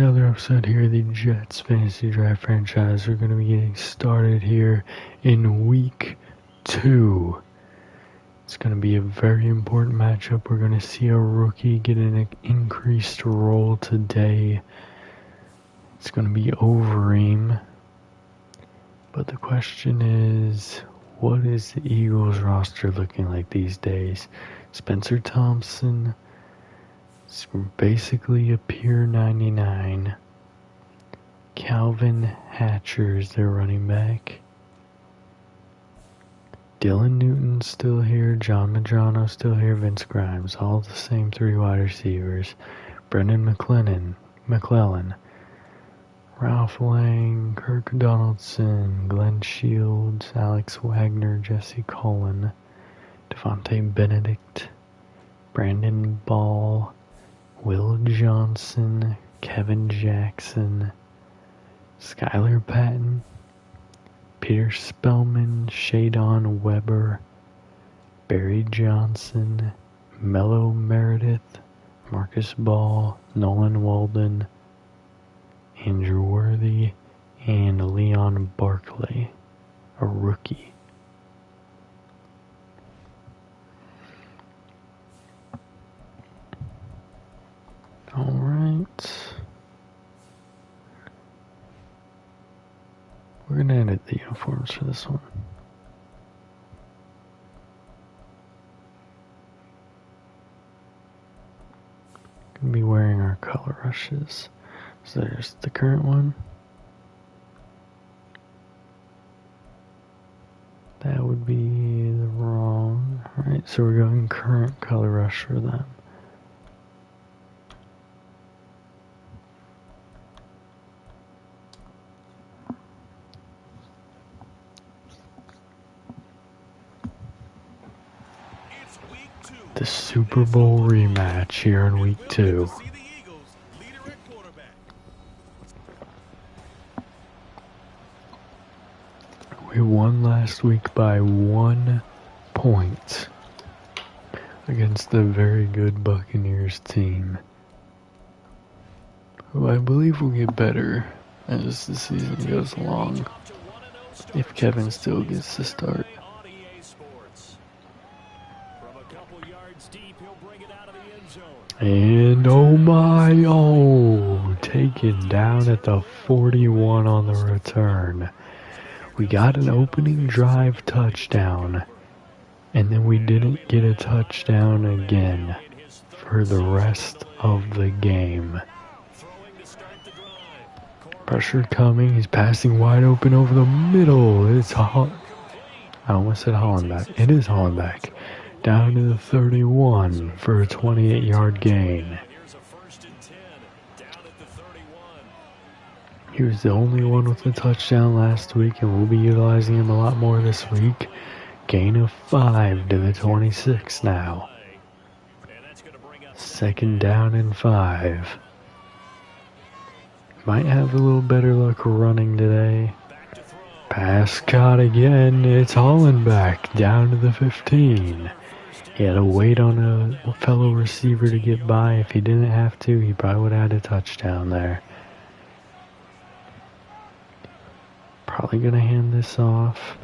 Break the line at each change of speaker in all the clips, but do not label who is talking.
another episode here of the Jets Fantasy Draft franchise. We're going to be getting started here in week 2. It's going to be a very important matchup. We're going to see a rookie get an increased role today. It's going to be Overeem. But the question is, what is the Eagles roster looking like these days? Spencer Thompson, it's basically a pure 99. Calvin Hatcher is their running back. Dylan Newton's still here, John Madrano still here, Vince Grimes, all the same 3 wide receivers. Brendan McClellan, Ralph Lang, Kirk Donaldson, Glenn Shields, Alex Wagner, Jesse Cullen, Devontae Benedict, Brandon Ball, Will Johnson, Kevin Jackson, Skylar Patton, Peter Spellman, Shadon Weber, Barry Johnson, Mello Meredith, Marcus Ball, Nolan Walden, Andrew Worthy, and Leon Barkley, a rookie. Alright. We're going to edit the uniforms for this one. Going to be wearing our color rushes. So there's the current one. That would be the wrong. Alright, so we're going current color rush for them. The Super Bowl rematch here in week 2. We won last week by 1 point against the very good Buccaneers team, who I believe will get better as the season goes along, if Kevin still gets to start. And taken down at the 41 on the return. We got an opening drive touchdown, and then we didn't get a touchdown again for the rest of the game. Pressure coming, he's passing wide open over the middle. It's I almost said Hollenbeck. It is Hollenbeck. Down to the 31 for a 28-yard gain. He was the only one with a touchdown last week, and we'll be utilizing him a lot more this week. Gain of 5 to the 26 now. 2nd down and 5. Might have a little better luck running today. Pass caught again. It's Hollenbeck down to the 15. He had to wait on a fellow receiver to get by. If he didn't have to, he probably would have had a touchdown there. Probably going to hand this off.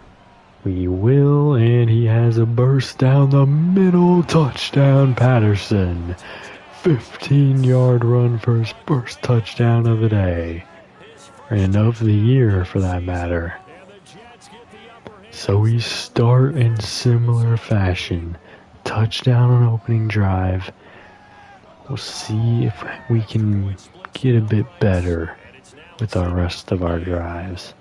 We will, and he has a burst down the middle. Touchdown, Patterson. 15-yard run for his first touchdown of the day. And of the year, for that matter. So we start in similar fashion. Touchdown on opening drive. We'll see if we can get a bit better with our rest of our drives.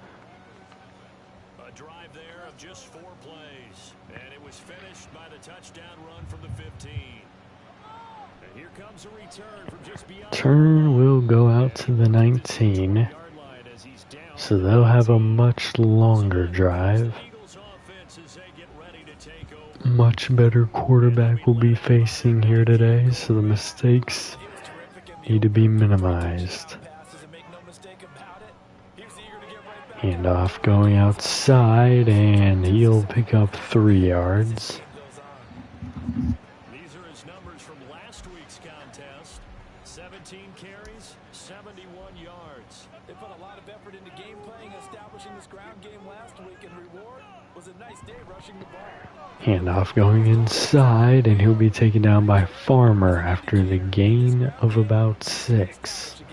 A drive there of just 4 plays, and it was finished by the touchdown run from the 15. And here comes a return from just beyond.
Turn will go out to the 19. So they'll have a much longer drive. Much better quarterback will be facing here today, so the mistakes need to be minimized. Handoff going outside, and he'll pick up 3 yards.
These are his numbers from last week's contest. 17 carries, 71 on yards.
They put a lot of effort into game playing, establishing this ground game last week, and reward was a nice day rushing the ball.
Handoff going inside, and he'll be taken down by Farmer after the gain of about 6.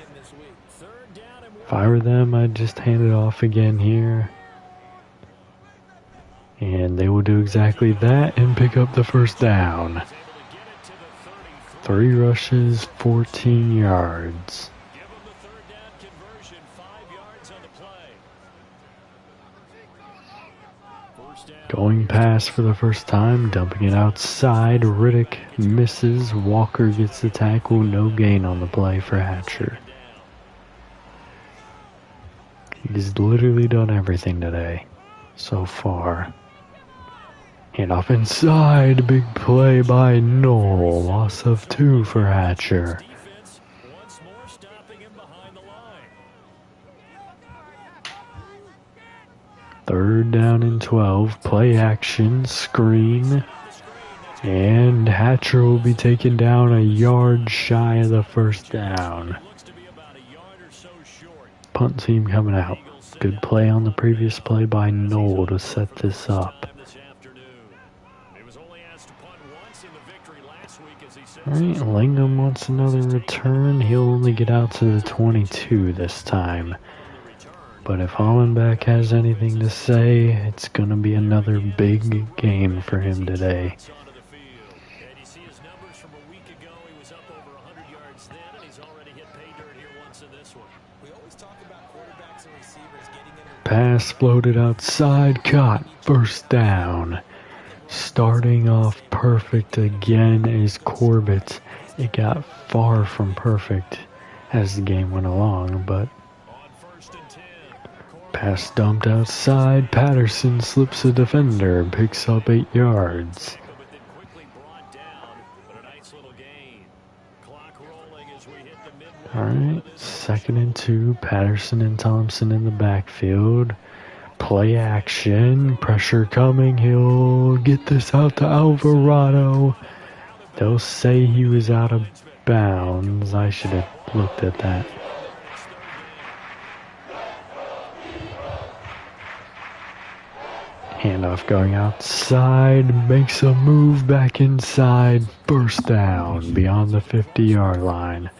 If I were them, I'd just hand it off again here. And they will do exactly that and pick up the first down. 3 rushes, 14 yards.
Give them the third down conversion, 5 yards on the play. First down.
Going pass for the first time, dumping it outside. Riddick misses. Walker gets the tackle. No gain on the play for Hatcher. He's literally done everything today so far. And off inside, big play by Knoll. Loss of 2 for Hatcher.
Defense once more stopping him behind the line.
3rd down and 12. Play action, screen. And Hatcher will be taken down a yard shy of the first down.
Looks to be about a yard or so short.
Punt team coming out. Good play on the previous play by Knoll to set this up.
This afternoon. He was only asked to punt once in the victory last week as he said.
Alright, Langham wants another return. He'll only get out to the 22 this time. But if Hollenbeck has anything to say, it's going to be another big game for him today.
Onto the field. And you see his numbers from a week ago. He was up over 100 yards then, and he's already hit pay dirt here once in this one.
We always talk about quarterbacks and receivers getting in.
Pass floated outside, caught, first down. Starting off perfect again is Corbett. It got far from perfect as the game went along, but
On 1st and 10.
pass dumped outside. Patterson slips a defender, picks up 8 yards.
But then quickly brought down, but a nice little gain. Clock rolling as we hit the midway.
Alright, 2nd and 2. Patterson and Thompson in the backfield. Play action, pressure coming. He'll get this out to Alvarado. They'll say he was out of bounds. I should have looked at that. Handoff going outside, makes a move back inside, first down beyond the 50-yard line.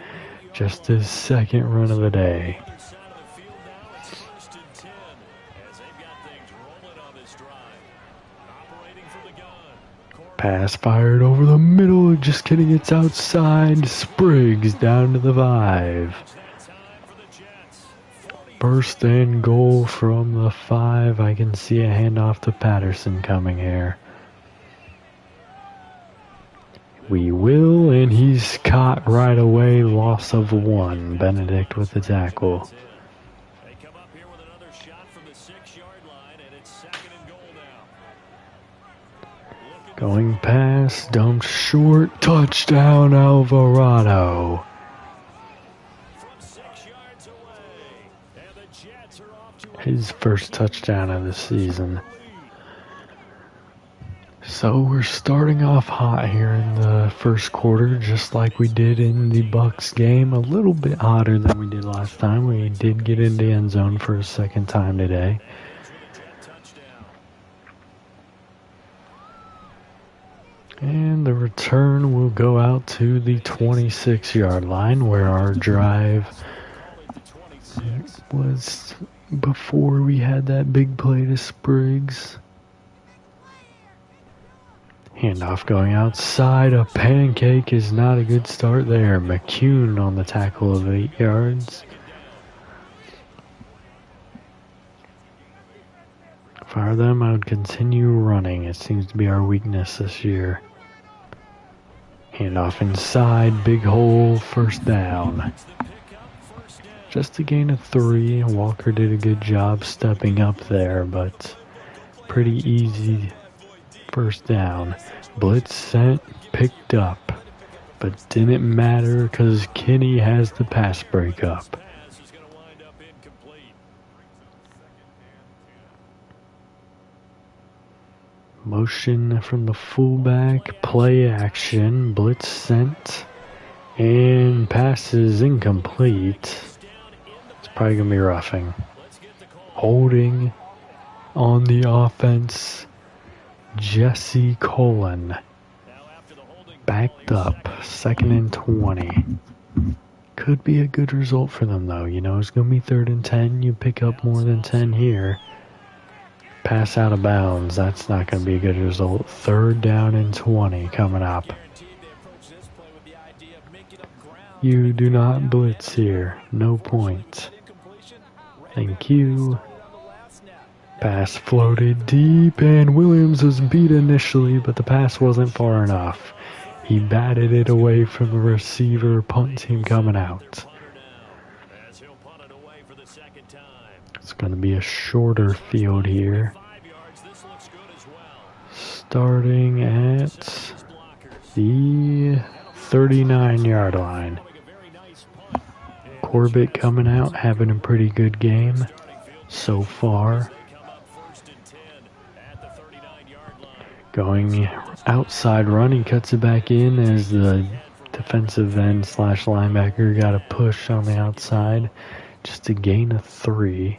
Just his 2nd run of the day.
Other side of the field now, it's 1st and 10 as they've got things rolling on this drive. Operating from the gun.
Pass fired over the middle, just kidding, it's outside. Spriggs down to the 5.
Time for the Jets.
1st and goal from the 5. I can see a handoff to Patterson coming here. We will, and he's caught right away. Loss of 1. Benedict with the tackle.
They come up here with another shot from the 6-yard line, and it's 2nd and goal now.
Going past, dumped short, touchdown Alvarado.
From 6 yards away, and the Jets are off to a
His first touchdown of the season. So we're starting off hot here in the first quarter, just like we did in the Bucks game. A little bit hotter than we did last time. We did get into the end zone for a 2nd time today.
touchdown.
And the return will go out to the 26-yard line, where our drive was before we had that big play to Spriggs. Handoff going outside. A pancake is not a good start there. McCune on the tackle of 8 yards. If I were them, I would continue running. It seems to be our weakness this year. Handoff inside. Big hole. First down. Just a gain of 3. Walker did a good job stepping up there, but pretty easy first down. Blitz sent, picked up, but didn't matter because Kenny has the pass break up.
Pass is going to wind up incomplete.
Motion from the fullback, play action, blitz sent, and pass is incomplete.
Down
probably going to be roughing. Holding on the offense, Jesse Colon. Backed up, 2nd and 20. Could be a good result for them, though. You know, it's going to be 3rd and 10. You pick up more than 10 here. Pass out of bounds. That's not going to be a good result. 3rd down and 20 coming up. You do not blitz here. No point. Thank you. Pass floated deep, and Williams was beat initially, but the pass wasn't far enough. He batted it away from the receiver. Punt team coming out. It's going to be a shorter field here. Starting at the 39-yard line. Corbett coming out, having a pretty good game so far. Going outside run, he cuts it back in as the defensive end / linebacker got a push on the outside. Just a gain of 3.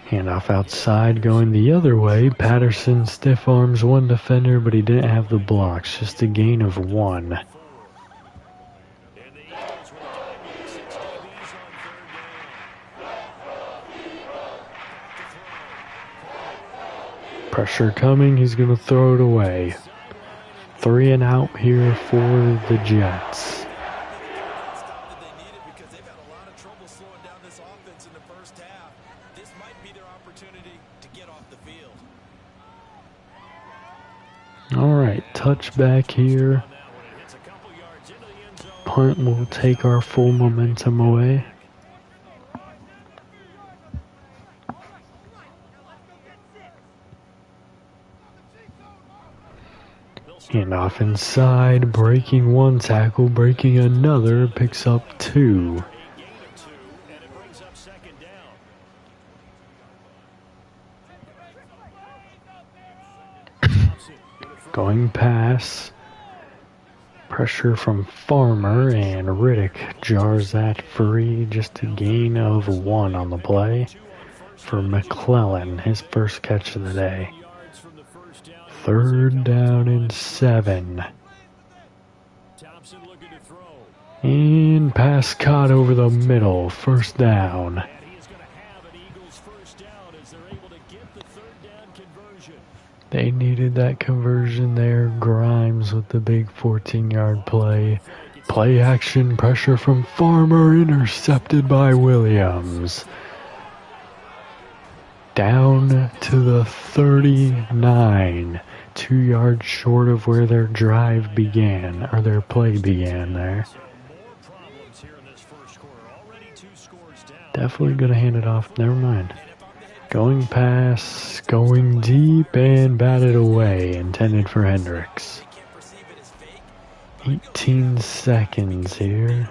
Handoff outside, going the other way. Patterson stiff arms one defender, but he didn't have the blocks. Just a gain of 1. Pressure coming, he's going to throw it away. 3 and out here for the Jets. Alright, touchback here. Punt will take our full momentum away. Handoff inside, breaking 1 tackle, breaking another, picks up 2. Going pass. Pressure from Farmer, and Riddick jars that free. Just a gain of 1 on the play for McClellan, his first catch of the day. 3rd down and 7. And pass caught over the middle. 1st down. They needed that conversion there. Grimes with the big 14-yard play. Play action, pressure from Farmer, intercepted by Williams. Down to the 39. 2 yards short of where their drive began, or their play began there. Definitely gonna hand it off. Never mind. Going pass, going deep, and batted away. Intended for Hendricks. 18 seconds here.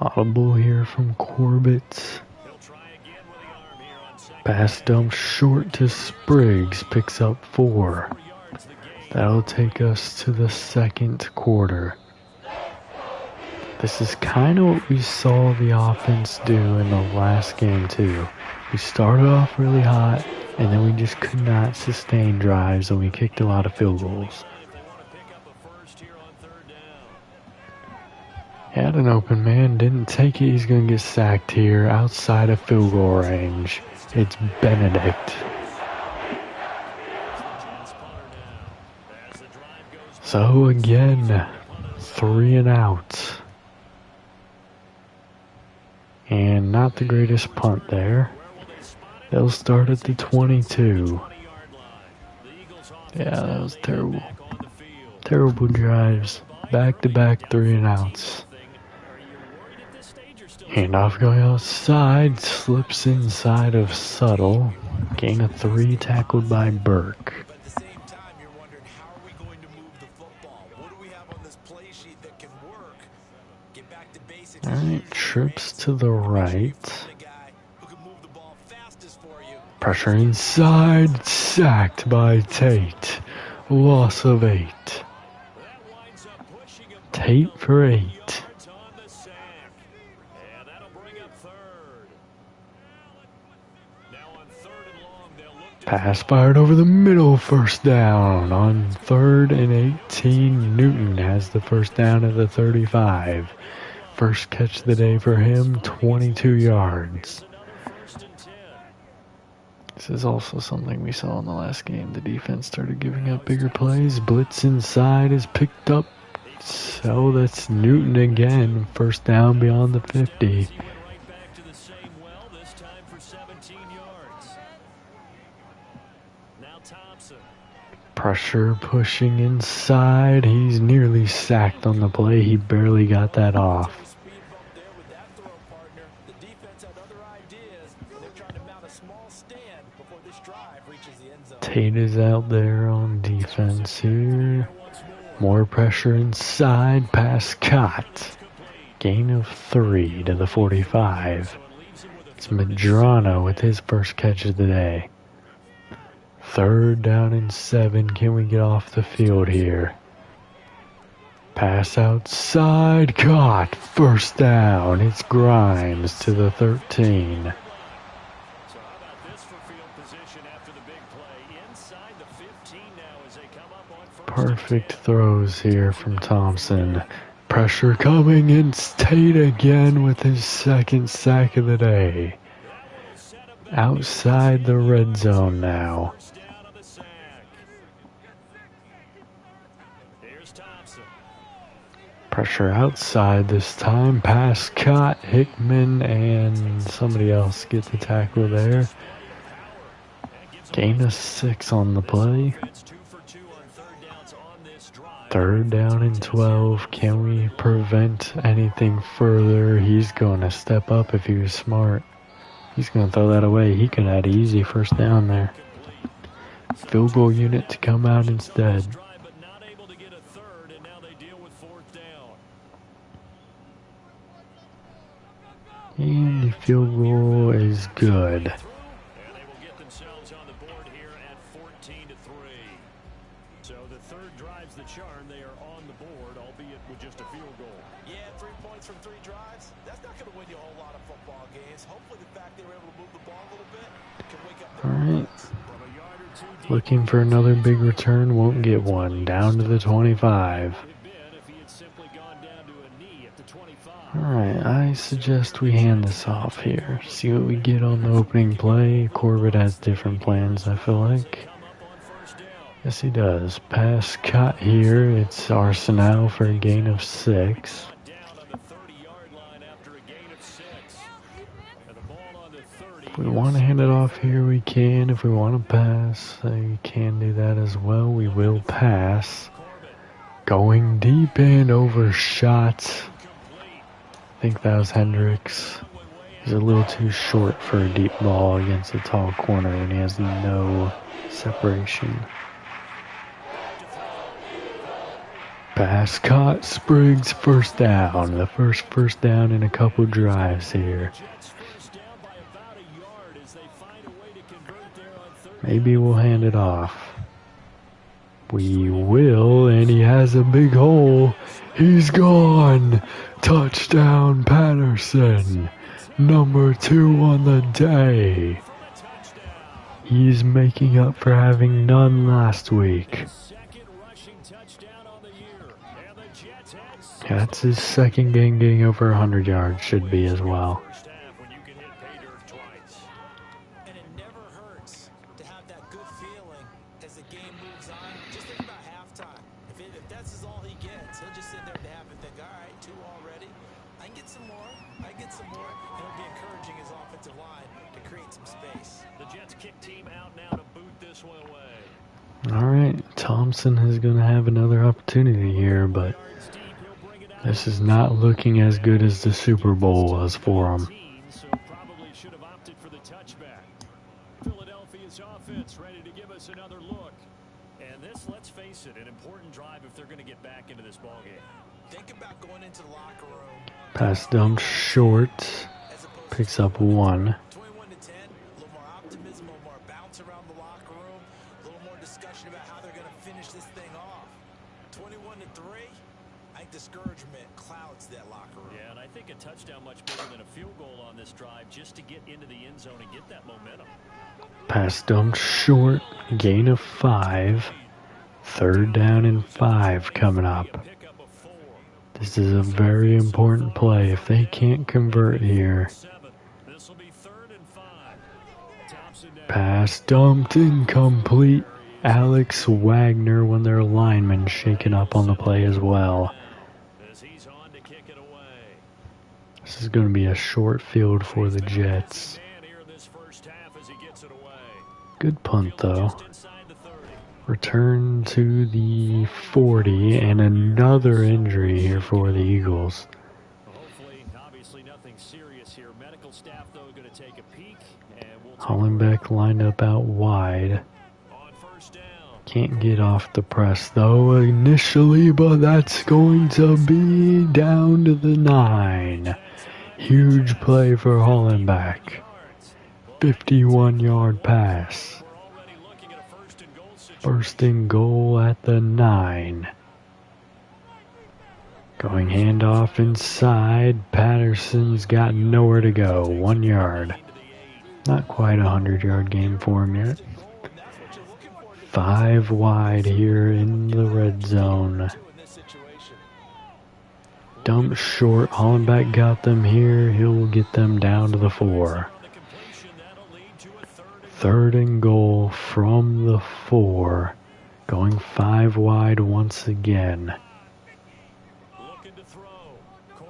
Audible here from Corbett. Pass dump short to Spriggs. Picks up 4. That'll take us to the 2nd quarter. This is kind of what we saw the offense do in the last game too. We started off really hot, and then we just could not sustain drives, and we kicked a lot of field goals. Had an open man, didn't take it. He's going to get sacked here outside of field goal range. It's Benedict. So again, 3 and out. And not the greatest punt there. They'll start at the 22. Yeah, that was terrible. Terrible drives. Back-to-back 3 and outs. Handoff going outside. Slips inside of Suttle. Gain of 3, tackled by Burke. Alright, trips to the right. Pressure inside, sacked by Tate. Loss of 8.
That winds up pushing him
Tate for 8.
yards on the sack. And that'll bring up third. Now on 3rd and long, they'll look to
Pass fired over the middle, first down. On 3rd and 18, Newton has the first down at the 35. First catch of the day for him, 22 yards.
another 1st and 10.
This is also something we saw in the last game. The defense started giving up bigger plays. Blitz inside is picked up. So that's Newton again. First down beyond the 50.
He went right back to the same well, this time for 17 yards. Now Thompson.
Pressure pushing inside. He's nearly sacked on the play. He barely got that off.
Speed bump there with that throw partner. The defense had other ideas, and they're trying to mount a small stand before this drive reaches the end zone.
Tate is out there on defense here. More pressure inside. Pass caught. Gain of 3 to the 45. It's Medrano with his first catch of the day. 3rd down and 7. Can we get off the field here? Pass outside. Caught. First down. It's Grimes to the 13.
So how about this for field position after the big play? Inside the 15 now as they come up on 1st and
Perfect throws here from Thompson. Pressure coming in. Tate again with his 2nd sack of the day. Outside the red zone now.
First down on the sack. Here's Thompson.
Pressure outside this time. Pass caught. Hickman and somebody else get the tackle there. Gain of 6 on the play.
It's 2 for 2 on 3rd downs on this drive.
3rd down and 12. Can we prevent anything further? He's going to step up if he was smart. He's going to throw that away. He could add easy first down there. Field goal unit to come out instead.
Drive, but not able to get a 3rd, and now they deal with 4th down.
And the field goal is good.
And they will get themselves on the board here at 14 to 3. So the 3rd drives the charm. They are on the board, albeit with just a field goal.
Yeah, 3 points from 3 drives. That's not going to win you a whole lot of football games. Hopefully the fact they were able to move the ball a little bit can wake up their
Alright.
offense.
From a yard or 2 deep,
Looking for another big return. Won't get one. Down to the 25.
it'd been if he had simply gone down to a knee at the 25.
Alright, I suggest we hand this off here. See what we get on the opening play. Corbett has different plans, I feel like.
Come up on 1st down.
Yes, he does. Pass cut here. It's Arsenal for a gain of 6.
Down on the 30-yard line after a gain of 6. And the ball on the 30.
If we want to hand it off here, we can. If we want to pass, we can do that as well. We will pass. Going deep and overshot. I think that was Hendricks. He's a little too short for a deep ball against a tall corner, and he has no separation. Pass caught. Spriggs first down. The first down in a couple drives here.
Jets first down by about a yard as they find a way to convert there on 3rd.
Maybe we'll hand it off. We will, and he has a big hole. He's gone. Touchdown Patterson. Number 2 on the day. He's making up for having none last week.
Second rushing touchdown on the year. And the Jets have
That's his second game getting over 100 yards. Should be as well.
first half when you can hit pay dirt twice.
And it never hurts to have that good feeling as the game moves on. Just think about halftime. If that's all he gets, he'll just sit there at the half and think, all right, 2 already. I can get some more. I can get some more. And it'll be encouraging his offensive line to create some space.
The Jets kick team out now to boot this one away.
Alright, Thompson is going to have another opportunity here, but
Yards deep, he'll bring it out.
this is not looking as good as the Super Bowl was for him.
So probably should have opted for the touchback. Philadelphia's offense ready to give us another look. And this, let's face it, an important drive if they're going to get back into this ballgame.
Think about going into the locker room
Pass dump short.
as opposed
Picks up 1.
21 to 10, a little more optimism, a little more bounce around the locker room, a little more discussion about how they're going to finish this thing off. 21-3. I think discouragement clouds that locker room.
Yeah, and I think a touchdown much bigger than a field goal on this drive just to get into the end zone and get that momentum.
Pass dumped short, gain of 5. 3rd down and 5 coming up. This is a very important play. If they can't convert here. Pass dumped incomplete. Alex Wagner, one of their linemen, shaken up on the play as well. This is going to be a short field for the Jets. Good punt though. Return to the 40 and another injury here for the Eagles.
Obviously nothing serious here. Medical staff though going to take a peek and we'll
Hollenbeck lined up out wide. Can't get off the press though initially, but that's going to be down to the 9. Huge play for Hollenbeck. 51-yard pass. First and goal at the 9. Going handoff inside. Patterson's got nowhere to go. 1 yard. Not quite a 100-yard game for him yet. 5 wide here in the red zone. Dump short. Hollenbeck got them here. He'll get them down to the 4. 3rd and goal from the 4. Going 5 wide once again.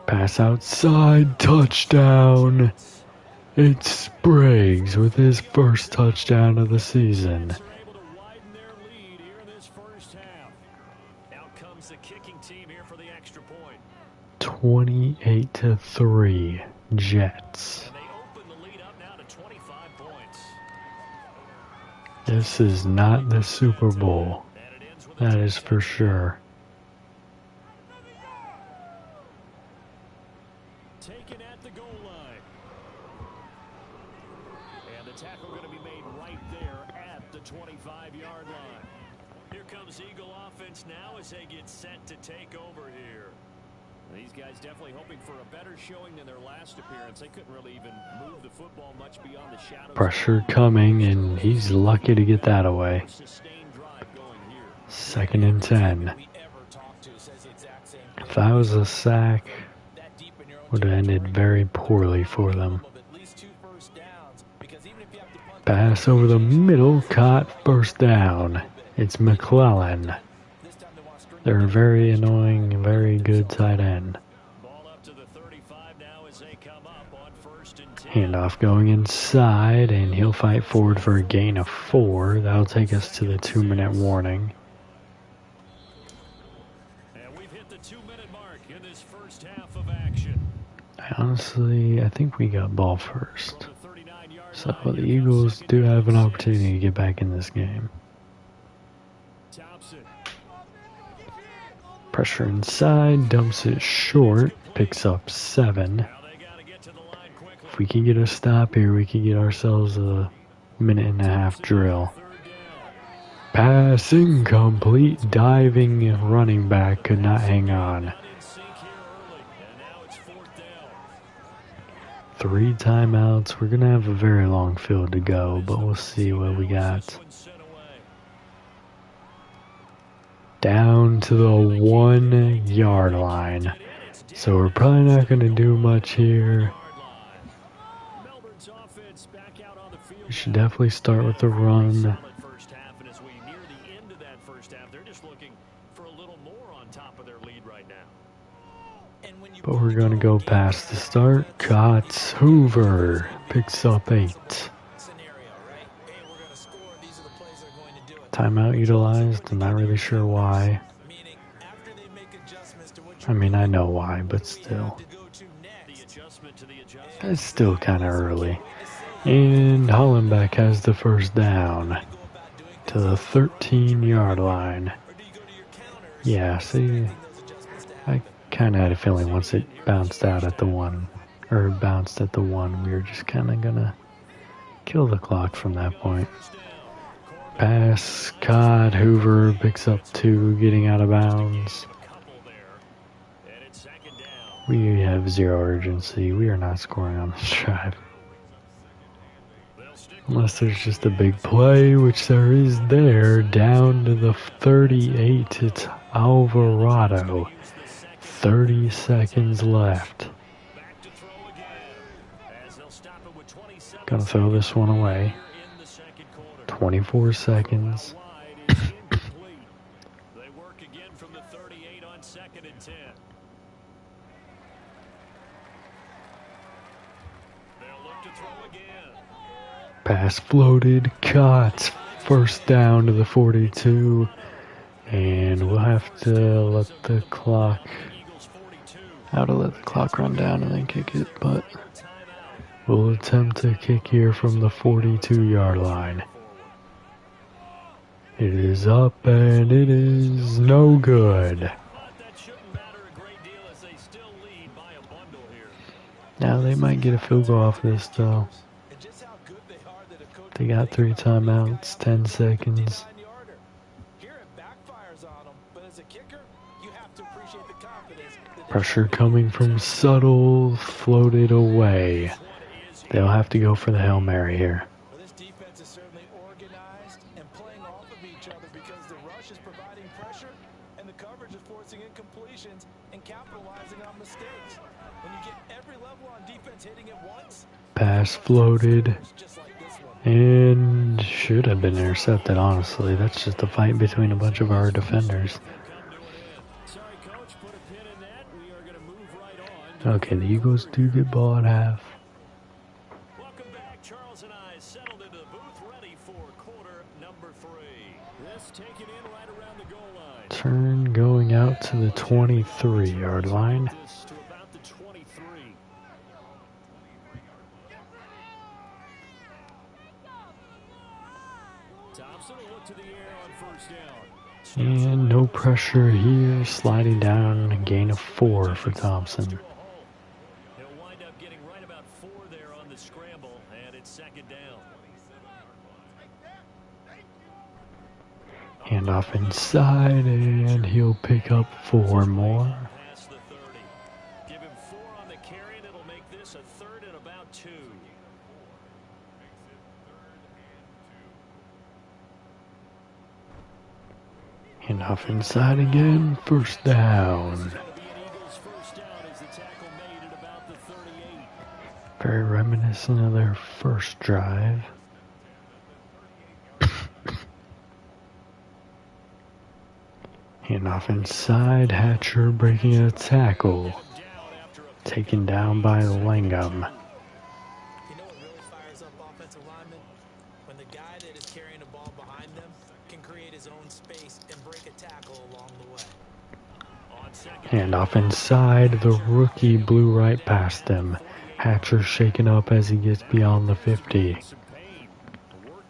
Pass outside. Touchdown. It's Spriggs with his first touchdown of the season. 28-3 Jets. This is not the Super Bowl. That is for sure.
Taken at the goal line. And the tackle going to be made right there at the 25-yard line. Here comes Eagle offense now as they get set to take over here. These guys definitely hoping for a better showing than their last appearance. They couldn't really even move the football much beyond the shadows.
Pressure coming, and he's lucky to get that away. 2nd and 10. If that was a sack, would have ended very poorly for them. Pass over the middle, caught, first down. It's McClellan. They're a very annoying, very good tight end. Handoff going inside, and he'll fight forward for a gain of 4. That'll take us to the 2-minute warning.
And we've hit the 2-minute mark in this first half of action.
I think we got ball first. So the Eagles do have an opportunity to get back in this game. Pressure inside, dumps it short, picks up 7. If we can get a stop here, we can get ourselves a 1.5-minute drill. Pass incomplete, diving running back could not hang on. 3 timeouts. We're going to have a very long field to go, but we'll see what we got. Down to the 1 yard line. So we're probably not going to do much here. We should definitely start with the run. But we're going to go past the start. Caught. Hoover picks up 8. Timeout utilized. I'm not really sure why. I mean, I know why, but still. It's still kind of early. And Hollenbeck has the first down to the 13-yard line. Yeah, see, I kind of had a feeling once it bounced out at the 1, or bounced at the 1, we were just kind of going to kill the clock from that point. Pass, caught, Hoover picks up 2, getting out of bounds. We have 0 urgency. We are not scoring on this drive. Unless there's just a big play, which there is there, down to the 38. It's Alvarado. 30 seconds left. Gonna throw this one away. 24 seconds.
They work again from the 38 on 2nd and 10. They'll look to throw again.
Pass floated, caught. First down to the 42. And we'll have to let the clock... How to let the clock run down and then kick it, but... We'll attempt to kick here from the 42-yard line. It is up and it is no good. Now they might get a field goal off this though. They got 3 timeouts, 10 seconds. Pressure coming from Subtle, floated away. They'll have to go for the Hail Mary here.
Well, this defense is certainly organized and playing off of each other because the rush is providing pressure and the coverage is forcing incompletions and capitalizing on mistakes. When you get every level on defense hitting at once,
pass floated and should have been intercepted, honestly. That's just a fight between a bunch of our defenders. Okay, the Eagles do get ball at half.
Welcome back. Charles and I settled into the booth, ready for quarter number 3. This taken in right around the goal line.
Turn going out to the 23-yard line.
To about the 23. Thompson will look to the air on first down.
And no pressure here, sliding down, a gain of 4 for Thompson.
He'll wind up getting right about 4 there on the scramble, and it's 2nd down.
Handoff inside, and he'll pick up 4 more.
Past the 30. Give him 4 on the carry, and it'll make this a 3rd and about 2.
Handoff inside again, first down. Very reminiscent of their first drive. Handoff inside, Hatcher breaking a tackle. Taken down by Langham.
you know what really fires up offensive linemen? When the guy that is carrying the ball behind them can create his own space and break a tackle along the way.
Handoff inside, the rookie blew right past him. Hatcher shaken up as he gets beyond the 50.
Work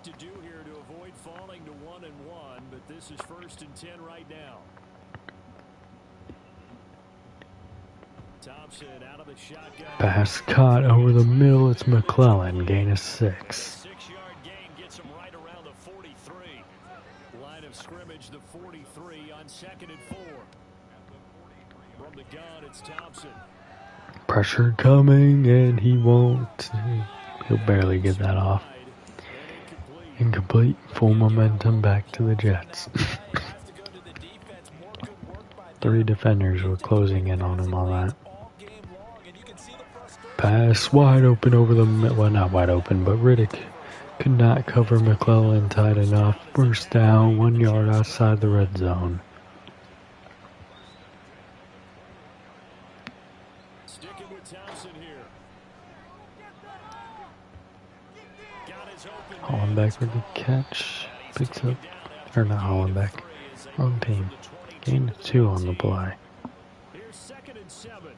to do here to avoid falling to 1-1, but this is 1st and 10 right now. Thompson out of the shotgun.
Pass caught over the middle, it's McClellan, gain of 6.
6-yard gain gets him right around the 43. Line of scrimmage, the 43 on 2nd and 4. From the gun, it's Thompson.
Pressure coming, and he won't. He'll barely get that off. Incomplete. Full momentum back to the Jets. 3 defenders were closing in on him on that. Pass wide open over the middle. Well, not wide open, but Riddick could not cover McClellan tight enough. First down, 1 yard outside the red zone.
Sticking with Thompson here. Got his open
Hollenbeck with the catch. Picks up. Or not Hollenbeck. Wrong team. Gain of 2 on the play.
Here's 2nd and 7.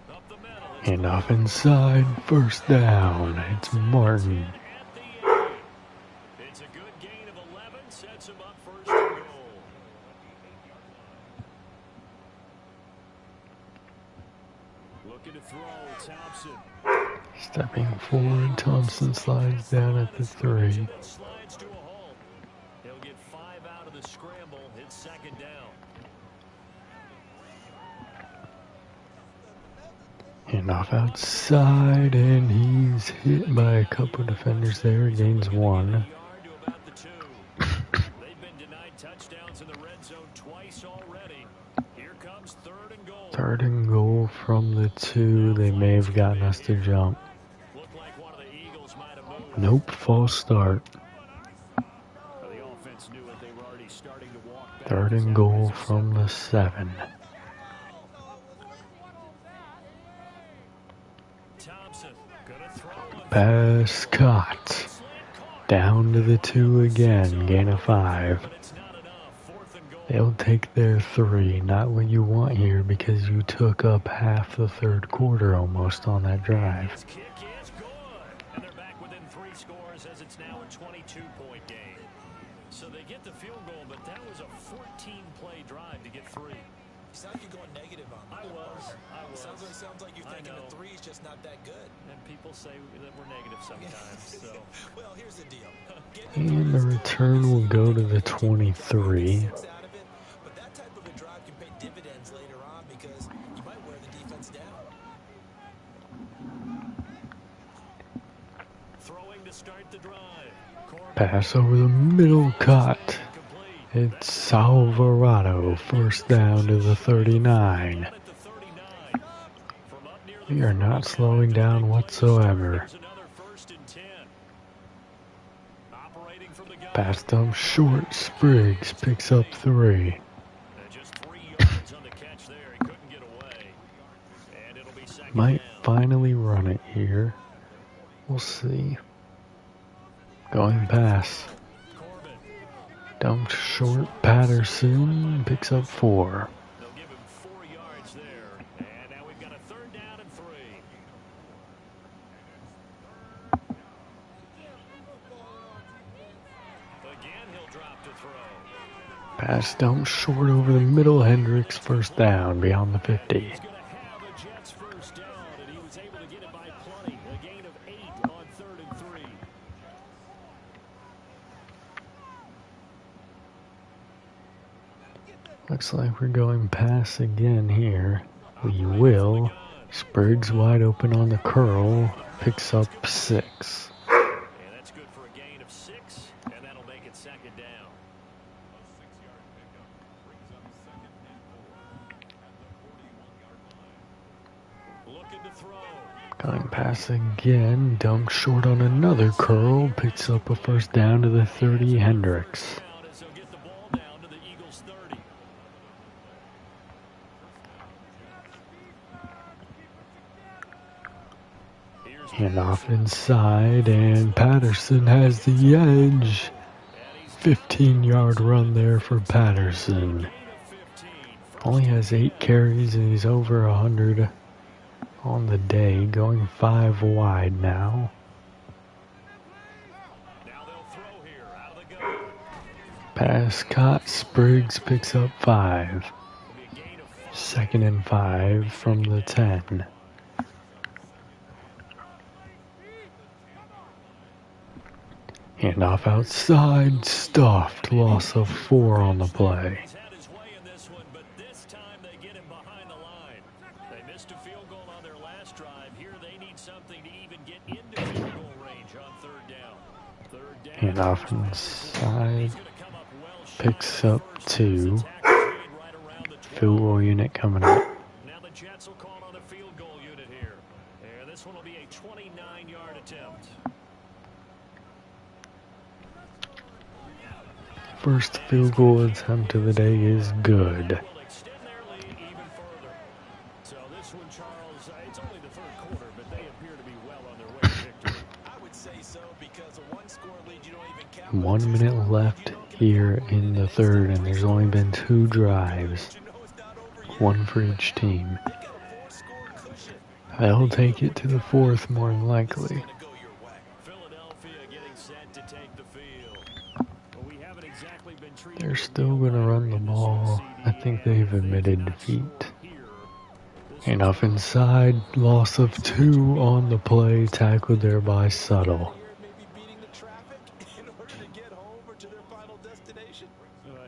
Up the middle.
Handoff inside. First down. It's Martin.
It's a good gain of 11. Sets him up 1st and goal. Looking to throw, Thompson.
Stepping forward, Thompson slides down at the 3.
Slides to a halt. He'll get 5 out of the scramble. It's second down.
Handoff outside, and he's hit by a couple defenders there. Gains 1.
Yard to about the 2. They've been denied touchdowns in the red zone twice already. Here comes 3rd and goal.
3rd and goal from the 2. They may have gotten us to jump.
Looked like one of the Eagles might have moved.
Nope, false start.
The offense knew it. They were already starting to walk back.
3rd and goal from the 7.
Thompson gonna throw it.
Pass caught. Down to the 2 again. Gain of 5.
But it's not enough. 4th and goal.
They'll take their 3. Not what you want here because you took up half the 3rd quarter almost on that drive.
His kick is good. And they're back within 3 scores as it's now a 22-point game. So they get the field goal, but that was a 14-play drive to get 3.
You sound like you're going negative on me.
I was.
Sounds like you're thinking the 3 is just not that good.
And people say that we're negative sometimes. So
Well, here's the deal.
And the return will go to the 23.
Out of it, but that type of a drive can pay dividends later on because you might wear the defense down.
throwing to start the drive.
Pass over the middle, caught.
Complete.
It's Alvarado. 1st down to the 39.
At the 39. From up near the
We are not slowing down whatsoever.
There's another 1st and 10. Operating from the gun.
Pass dump short. Spriggs picks up 3.
And just 3 yards on the catch there. He couldn't get away. And it'll be second
Might
down.
finally run it here. We'll see. Going pass.
Corbin.
Dumped short. Patterson picks up 4.
They'll give him 4 yards there. And now we've got a 3rd down and 3. Again, he'll drop to throw.
Pass dump short over the middle. Hendricks 1st down beyond the 50.
He's going to have a Jets 1st down, and he was able to get it by plenty. A gain of 8 on 3rd and 3.
Looks like we're going pass again here. We will. Spriggs wide open on the curl. Picks up 6.
And that's good for a gain of 6, and that'll make it second down. Looking to throw.
Going pass again. Dumped short on another curl. Picks up a 1st down to the 30. Hendricks.
Down as they'll get the ball down to the Eagles 30. Here's
Handoff inside, and Patterson has the edge. 15-yard run there for Patterson.
gain of 15.
Only has 8 carries, and he's over 100 on the day. Going 5 wide now.
Now they'll throw here out of the gun.
Pass caught. Spriggs picks up 5.
It'll be a gain of 5.
2nd and 5 from the 10. Handoff outside. Stuffed. Loss of 4 on the play.
He's had his way in this one, but this time they get him behind the line. They missed a field goal on their last drive. Here they need something to even get into field goal range on 3rd down. 3rd down.
Handoff inside.
He's gonna come up well short.
Picks up 2.
Tackles made right around the 12.
Field goal unit coming up.
Now the Jets will call on a field goal unit here. And this one will be a 29-yard attempt.
First field goal attempt of the day is good.
Will extend their lead even further. So this one, Charles, it's only the 3rd quarter, but they appear to be well on their way to victory.
I would say so because a one-score lead you don't even count.
1 minute left here in the 3rd, and there's only been 2 drives.
You know it's not over yet.
1 for each team.
They got a 4-score cushion.
They'll take it to the 4th more than likely.
Gonna go your way.
Philadelphia getting set to take the field. But we haven't exactly been treated
They're still going to run the ball. I think they've admitted defeat.
here. This
Enough inside, loss of 2 on the play, tackled there by Subtle.
Maybe beating the traffic in order to get home or to their final destination.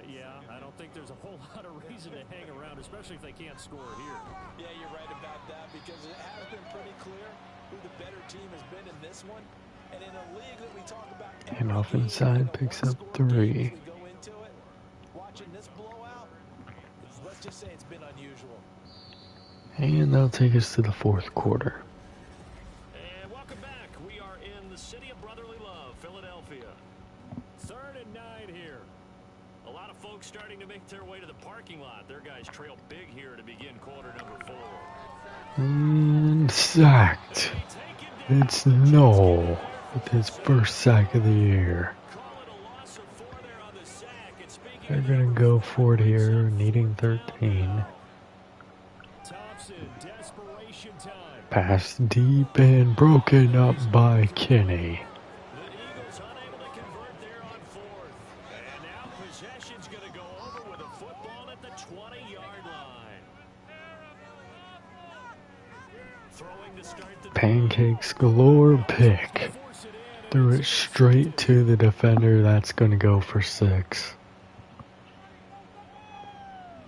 Yeah, I don't think there's a whole lot of reason to hang around, especially if they can't score here.
Yeah, you're right about that because it has been pretty clear who the better team has been in this one. And in a league that we talk about,
Enough inside, picks up 3.
we go into it, watching this blowout, let's just say it's been unusual.
And that'll take us to the 4th quarter.
And welcome back. We are in the city of brotherly love, Philadelphia. 3rd and 9 here. A lot of folks starting to make their way to the parking lot. Their guys trail big here to begin quarter number 4.
And sacked. It's Noel with his first sack of the year. They're going to go for it here, needing 13. Pass deep and broken up by Kenny.
The Eagles unable to convert there on 4th. And now possession's going to go over with a football at the 20-yard line. Throwing to start the
Pancakes galore, pick. Threw it straight to the defender. That's going to go for 6.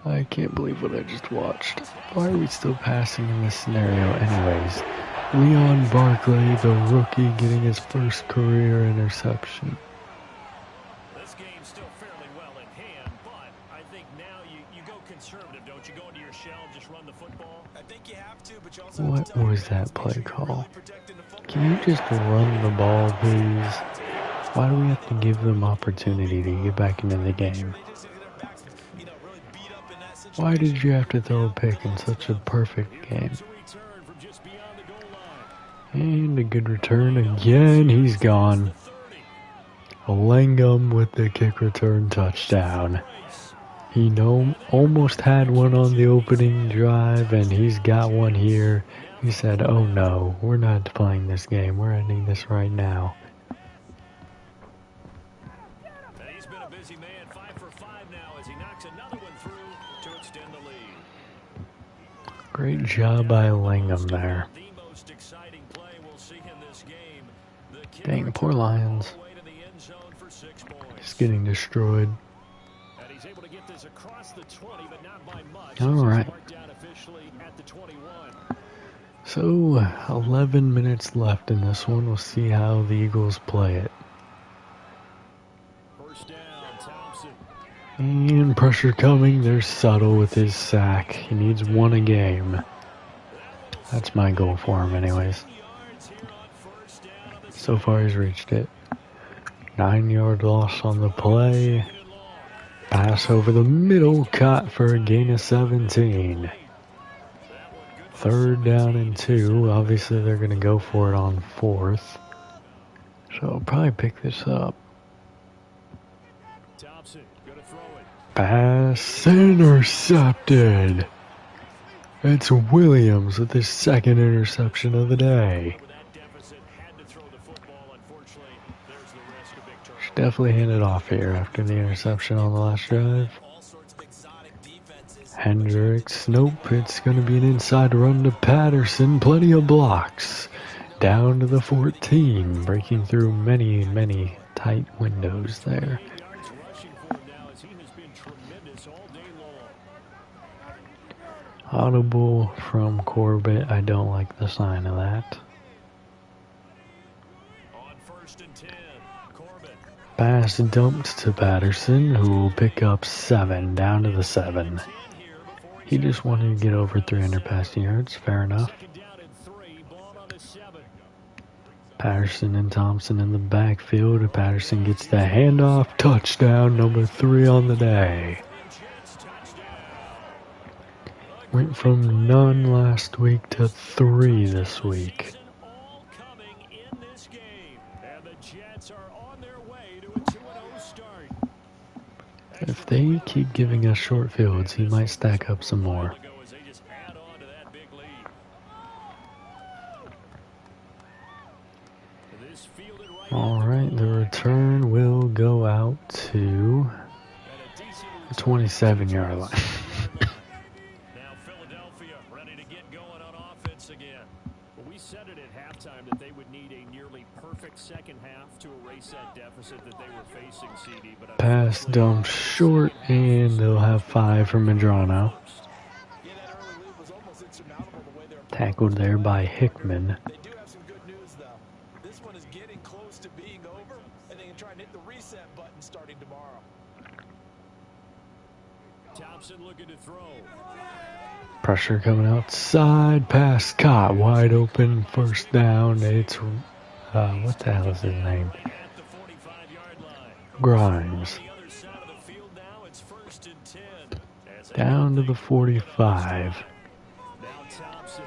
I can't believe what I just watched. Why are we still passing in this scenario anyways? Leon Barkley, the rookie, getting his first career interception.
This game's still fairly well in hand, but I think now you go conservative, don't you? Go into your shell, just run the football.
I think you have to, but you also
What
have to tell
was
your
that
guys,
play
make sure you're
call?
really protecting the football.
Can you just run the ball, please? Why do we have to give them opportunity to get back into the game? Why did you have to throw a pick in such a perfect game? And a good return again. He's gone. Langham with the kick return touchdown. He almost had one on the opening drive, and he's got one here. He said, oh no, we're not playing this game. We're ending this right now.
He's been a busy man, 5 for 5 now as he knocks another one through to extend the lead.
Great job by Langham there.
The most exciting play we'll see in this game. The kick
Dang, poor Lions.
all the way to the end zone for 6 points.
He's getting destroyed.
And he's able to get this across the 20, but not by much.
All right.
Marked down officially at the 21.
So, 11 minutes left in this one. We'll see how the Eagles play it.
First down, Thompson.
And pressure coming. There's Subtle with his sack. He needs 1 a game. That's my goal for him anyways. So far he's reached it. 9-yard loss on the play. Pass over the middle, caught for a gain of 17. 3rd down and 2. Obviously they're going to go for it on 4th. So I'll probably pick this up.
Thompson, gonna throw it.
Pass intercepted. It's Williams with his 2nd interception of the day.
With that deficit, had to throw the football. Unfortunately, there's the risk of big turnover.
Should definitely hand it off here after the interception on the last drive.
All sorts of exotic defenses.
Hendricks, nope, it's going to be an inside run to Patterson. Plenty of blocks. Down to the 14, breaking through many, many tight windows there.
Yards rushing for him now as he has been tremendous all day long.
Audible from Corbett. I don't like the sign of that.
On 1st and 10, Corbett.
Pass dumped to Patterson, who will pick up 7, down to the 7. He just wanted to get over 300 passing yards. Fair enough.
Second down and 3, ball on the 7.
Patterson and Thompson in the backfield. Patterson gets the handoff. Touchdown, number 3 on the day. Went from none last week to 3 this week.
All coming in this game. And the Jets are on their way to a 2-0 start.
If they keep giving us short fields, he might stack up some more.
As they just add on to that big lead. This fielded right
Alright, the return will go out to
at a decent
the 27-yard line.
Now Philadelphia ready to get going. deficit that they were facing, CD, but
Pass dumped short, and they'll have 5 from Medrano.
Yeah, that early lead was almost insurmountable the way they're
Tackled there by Hickman.
They do have some good news, though. This one is getting close to being over, and they can try and hit the reset button starting tomorrow.
Thompson looking to throw.
Pressure coming outside. Pass caught. Wide open. First down. It's, what the hell is his name?
At the 45-yard line.
Grimes.
On the other side of the field now, it's 1st and 10. As they
Down to the 45.
now Thompson.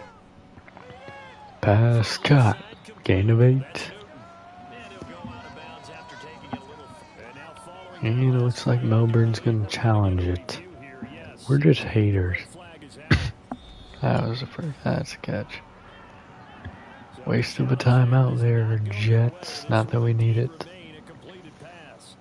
Pass caught. Gain of 8.
And he'll go out of bounds after taking it a little. And now following
And it looks like Melbourne's going to challenge it.
you here, yes.
We're just haters.
Flag is out.
That's a catch. Waste of a timeout there, Jets. Not that we need it.
Remain a completed pass.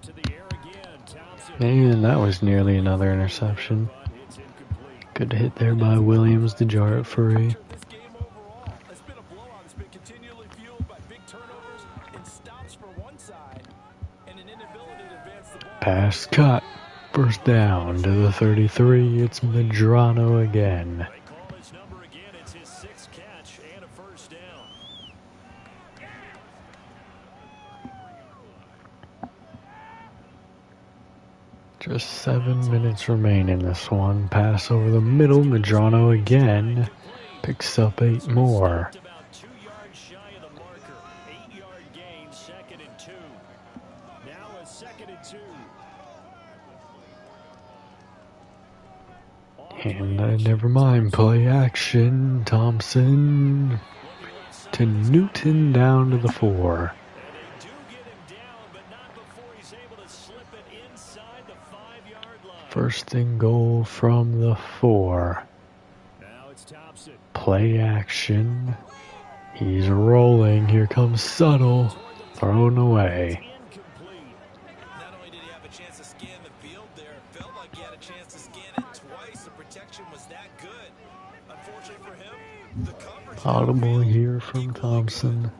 To the air again, Thompson.
And that was nearly another interception.
But it's incomplete.
Good hit there by Williams to jar it free.
This game overall has been a blowout. It's been continually fueled by big turnovers and stops for one side and an inability to advance the ball.
Pass cut. First down to the 33. It's Medrano again.
They call his number again. It's his 6th catch and a first down.
Just 7 minutes remain in this one. Pass over the middle. Medrano again. Picks up 8 more.
About 2 yards shy of the marker. 8-yard gain, 2nd and 2. Now a 2nd and 2.
And never mind. Play action. Thompson to Newton down to the 4.
They do get him down, but not before he's able to slip it inside the 5-yard line.
First and goal from the 4.
Now it's Thompson.
Play action. He's rolling. Here comes Subtle. Thrown away.
Incomplete.
Not only did he have a chance to scan the field there, it felt like he had a chance to scan it twice. The protection was that good. Unfortunately for him, the coverage...
Audible here from Thompson.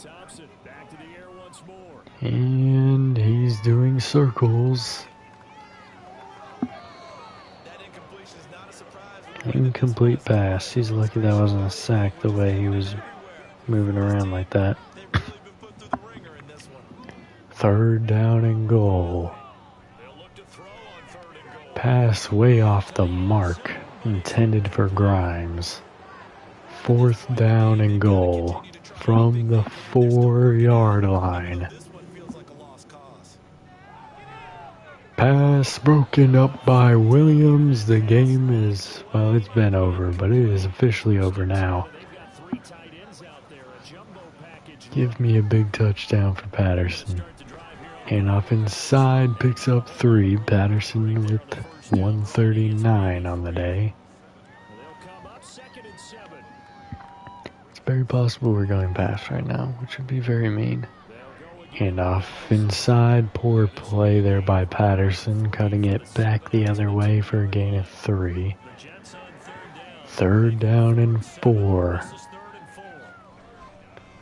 Thompson back to the air once more.
And he's doing circles.
That incompletion is not a surprise.
Incomplete pass. He's lucky that wasn't a sack the way he was moving around like that.
They've really been put through the ringer in this one.
3rd down and goal.
They'll look to throw on 3rd and goal.
Pass way off the mark. Intended for Grimes. 4th down and goal. From the 4-yard line.
This one feels like a lost cause.
Pass broken up by Williams. The game is, well, it's been over, but it is officially over now.
They've got 3 tight ends out there. A jumbo package.
Give me a big touchdown for Patterson.
Start the drive here on
Handoff inside, picks up 3. Patterson with 139 on the day.
They'll come up 2nd and 7.
It's very possible we're going past right now, which would be very mean. Handoff inside, poor play there by Patterson, cutting it back the other way for a gain of 3.
The Jets on 3rd down.
3rd down and 4.
This is 3rd and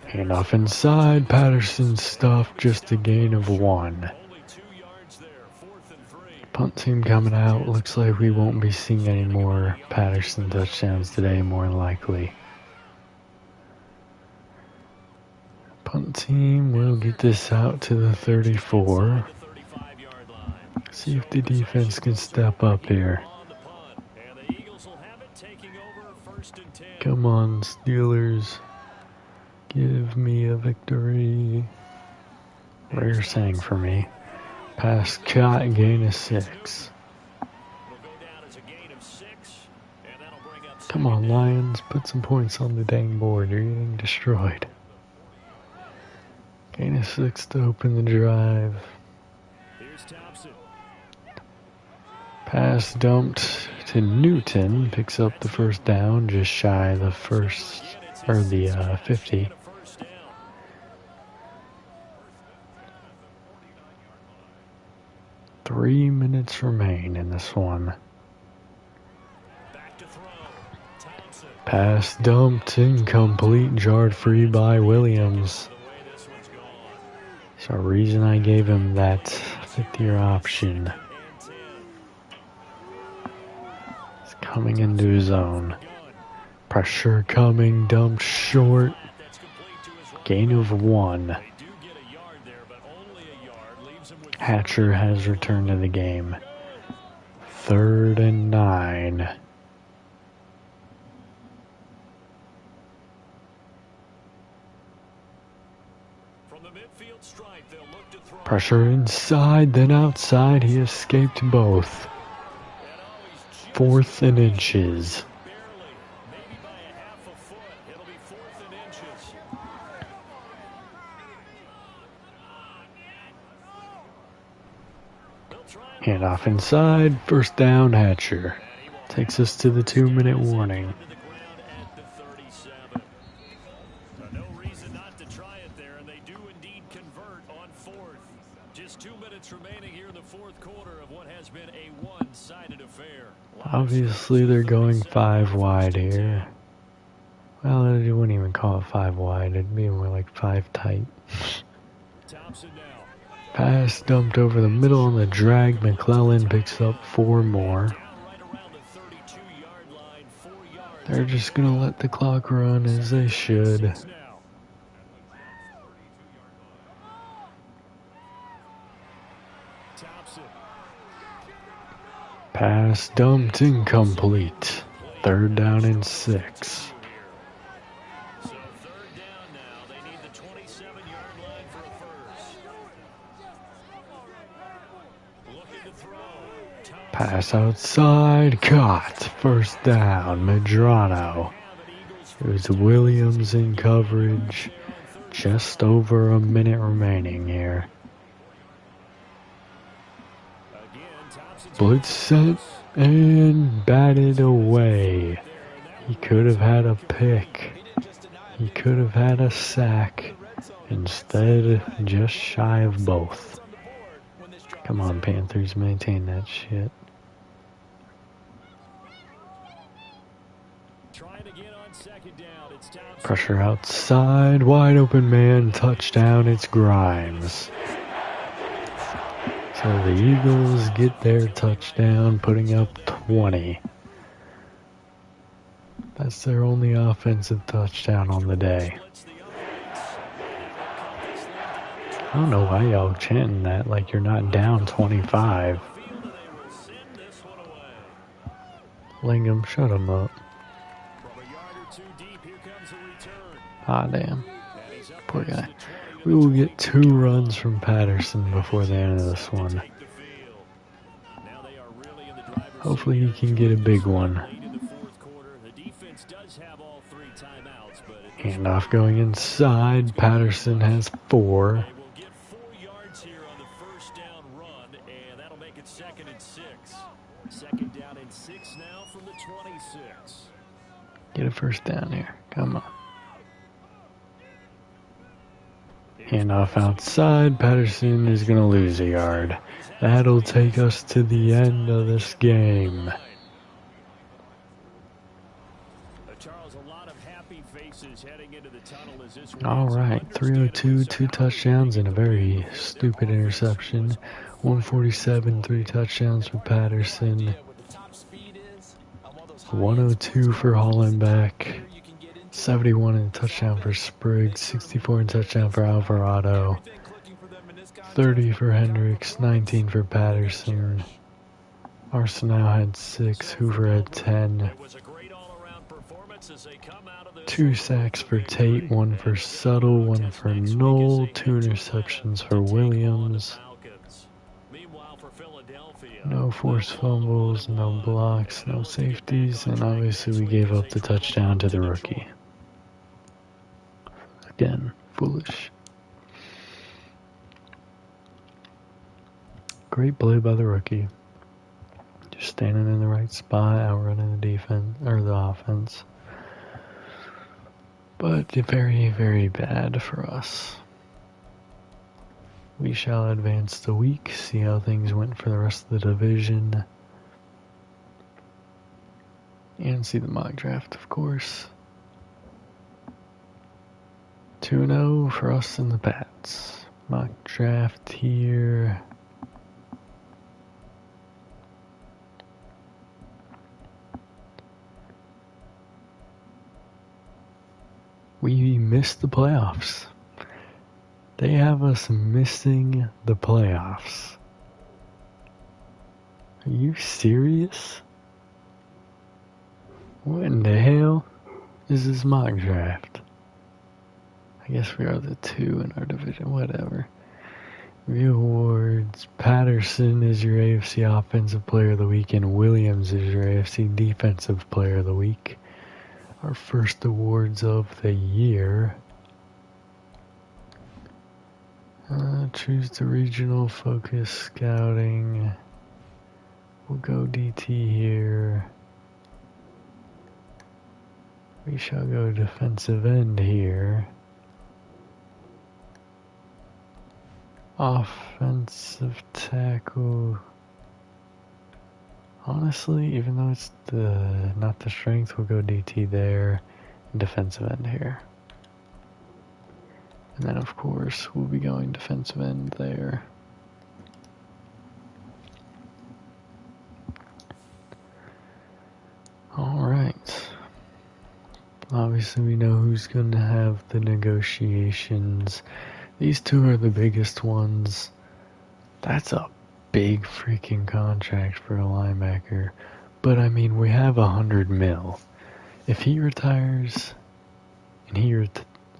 4.
Handoff inside, Patterson stuffed, just a gain of 1.
Only 2 yards there. 4th and 3.
Punt team coming out. Looks like we won't be seeing any more Patterson touchdowns today, more than likely. Punt team will get this out to the 34.
The 35-yard line.
See if the defense can step up here.
On the punt. And the Eagles will have it, taking over 1st and 10.
Come on, Steelers. Give me a victory. Rare saying for me. Pass caught, gain of 6.
It'll go down as a gain of 6, and that'll bring up
Come on, Lions. Put some points on the dang board. You're getting destroyed. Gain of 6 to open the drive.
Here's Thompson.
Pass dumped to Newton. Picks up the 1st down, just shy of the 50.
And a first down.
3 minutes remain in this one.
Back to throw. Thompson.
Pass dumped, incomplete, jarred free by Williams. There's a reason I gave him that fifth-year option. He's coming into his own. Pressure coming, dumped short. Gain of 1. Hatcher has returned to the game. 3rd and 9. Pressure inside, then outside. He escaped both. 4th and inches. Handoff inside, 1st down, Hatcher. Takes us to the 2-minute warning.
No reason not to try it there, and they do indeed convert on 4th. Just 2 minutes remaining here in the 4th quarter of what has been a one-sided affair.
Obviously, they're going 5 wide here. Well, I wouldn't even call it 5 wide. It'd be more like 5 tight. Pass dumped over the middle on the drag. McClellan picks up 4 more. They're just going to let the clock run as they should. Pass dumped, incomplete. 3rd down and 6. Pass outside, caught. 1st down, Medrano. It was Williams in coverage. Just over a minute remaining here. Blitz set and batted away. He could have had a pick. He could have had a sack. Instead, just shy of both. Come on, Panthers, maintain that shit. Pressure outside, wide open man, touchdown, it's Grimes. So the Eagles get their touchdown, putting up 20. That's their only offensive touchdown on the day. I don't know why y'all chanting that like you're not down 25. Lingham, shut him up. Ah, damn. Poor guy. We will get 2 runs from Patterson before the end of this one. Hopefully he can get a big one. Handoff going inside. Patterson has 4. Get a 1st down here. Come on. Handoff outside. Patterson is going to lose a yard. That'll take us to the end of this game. Alright, 302, 2 touchdowns and a very stupid interception. 147, 3 touchdowns for Patterson. 102 for Hollenbeck. 71 in touchdown for Spriggs, 64 in touchdown for Alvarado, 30 for Hendricks, 19 for Patterson. Arsenal had 6, Hoover had 10. 2 sacks for Tate, 1 for Suttle, 1 for Knoll, 2 interceptions for Williams. No forced fumbles, no blocks, no safeties, and obviously we gave up the touchdown to the rookie. Again, foolish. Great play by the rookie. Just standing in the right spot, outrunning the defense or the offense. But very, very bad for us. We shall advance the week, see how things went for the rest of the division. And see the mock draft, of course. 2-0 for us and the Pats. Mock draft here. We missed the playoffs. They have us missing the playoffs. Are you serious? What in the hell is this mock draft? I guess we are the 2 in our division, whatever. Review awards. Patterson is your AFC Offensive Player of the Week, and Williams is your AFC Defensive Player of the Week. Our first awards of the year. Choose the regional focus scouting. We'll go DT here. We shall go defensive end here. Offensive tackle. Honestly, even though it's not the strength, we'll go DT there. And defensive end here. And then of course, we'll be going defensive end there. Alright. Obviously we know who's going to have the negotiations. These 2 are the biggest ones. That's a big freaking contract for a linebacker. But I mean, we have $100 million. If he retires, and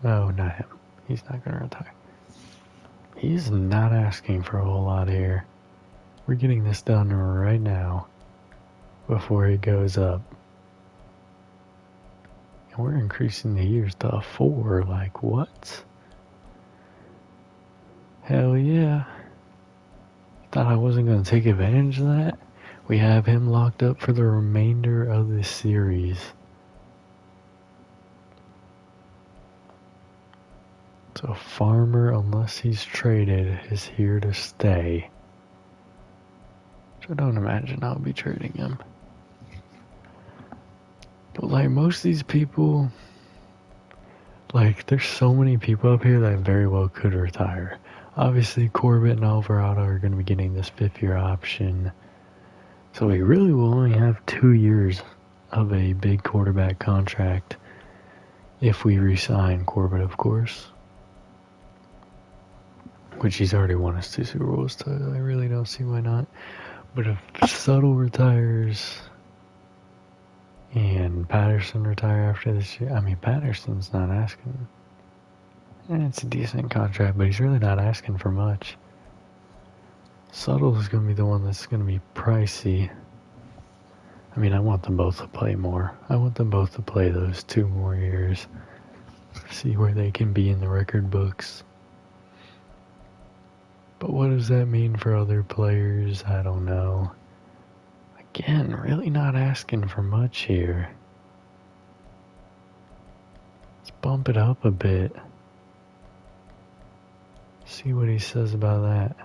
oh, not him. He's not going to retire. He's not asking for a whole lot here. We're getting this done right now before he goes up. And we're increasing the years to 4. Like, what? Hell yeah. Thought I wasn't going to take advantage of that. We have him locked up for the remainder of this series. So Farmer, unless he's traded, is here to stay. Which I don't imagine I'll be trading him. But like most of these people, like there's so many people up here that very well could retire. Obviously Corbett and Alvarado are going to be getting this 5th-year option. So we really will only have 2 years of a big quarterback contract if we re-sign Corbett, of course. Which he's already won us 2 Super Bowls, so I really don't see why not. But if Suttle retires and Patterson retire after this year, I mean, Patterson's not asking. And it's a decent contract, but he's really not asking for much. Suttle is going to be the one that's going to be pricey. I mean, I want them both to play more. I want them both to play those 2 more years. See where they can be in the record books. But what does that mean for other players? I don't know. Again, really not asking for much here. Let's bump it up a bit. See what he says about that.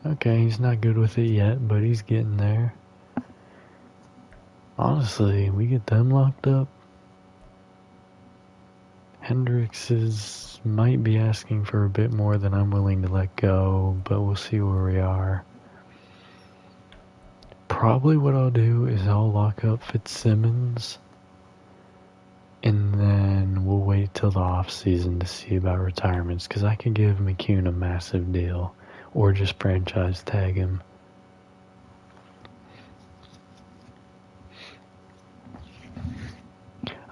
Okay, he's not good with it yet, but he's getting there. Honestly, we get them locked up. Hendricks might be asking for a bit more than I'm willing to let go, but we'll see where we are. Probably what I'll do is I'll lock up Fitzsimmons, and then we'll wait till the off season to see about retirements, because I could give McCune a massive deal, or just franchise tag him.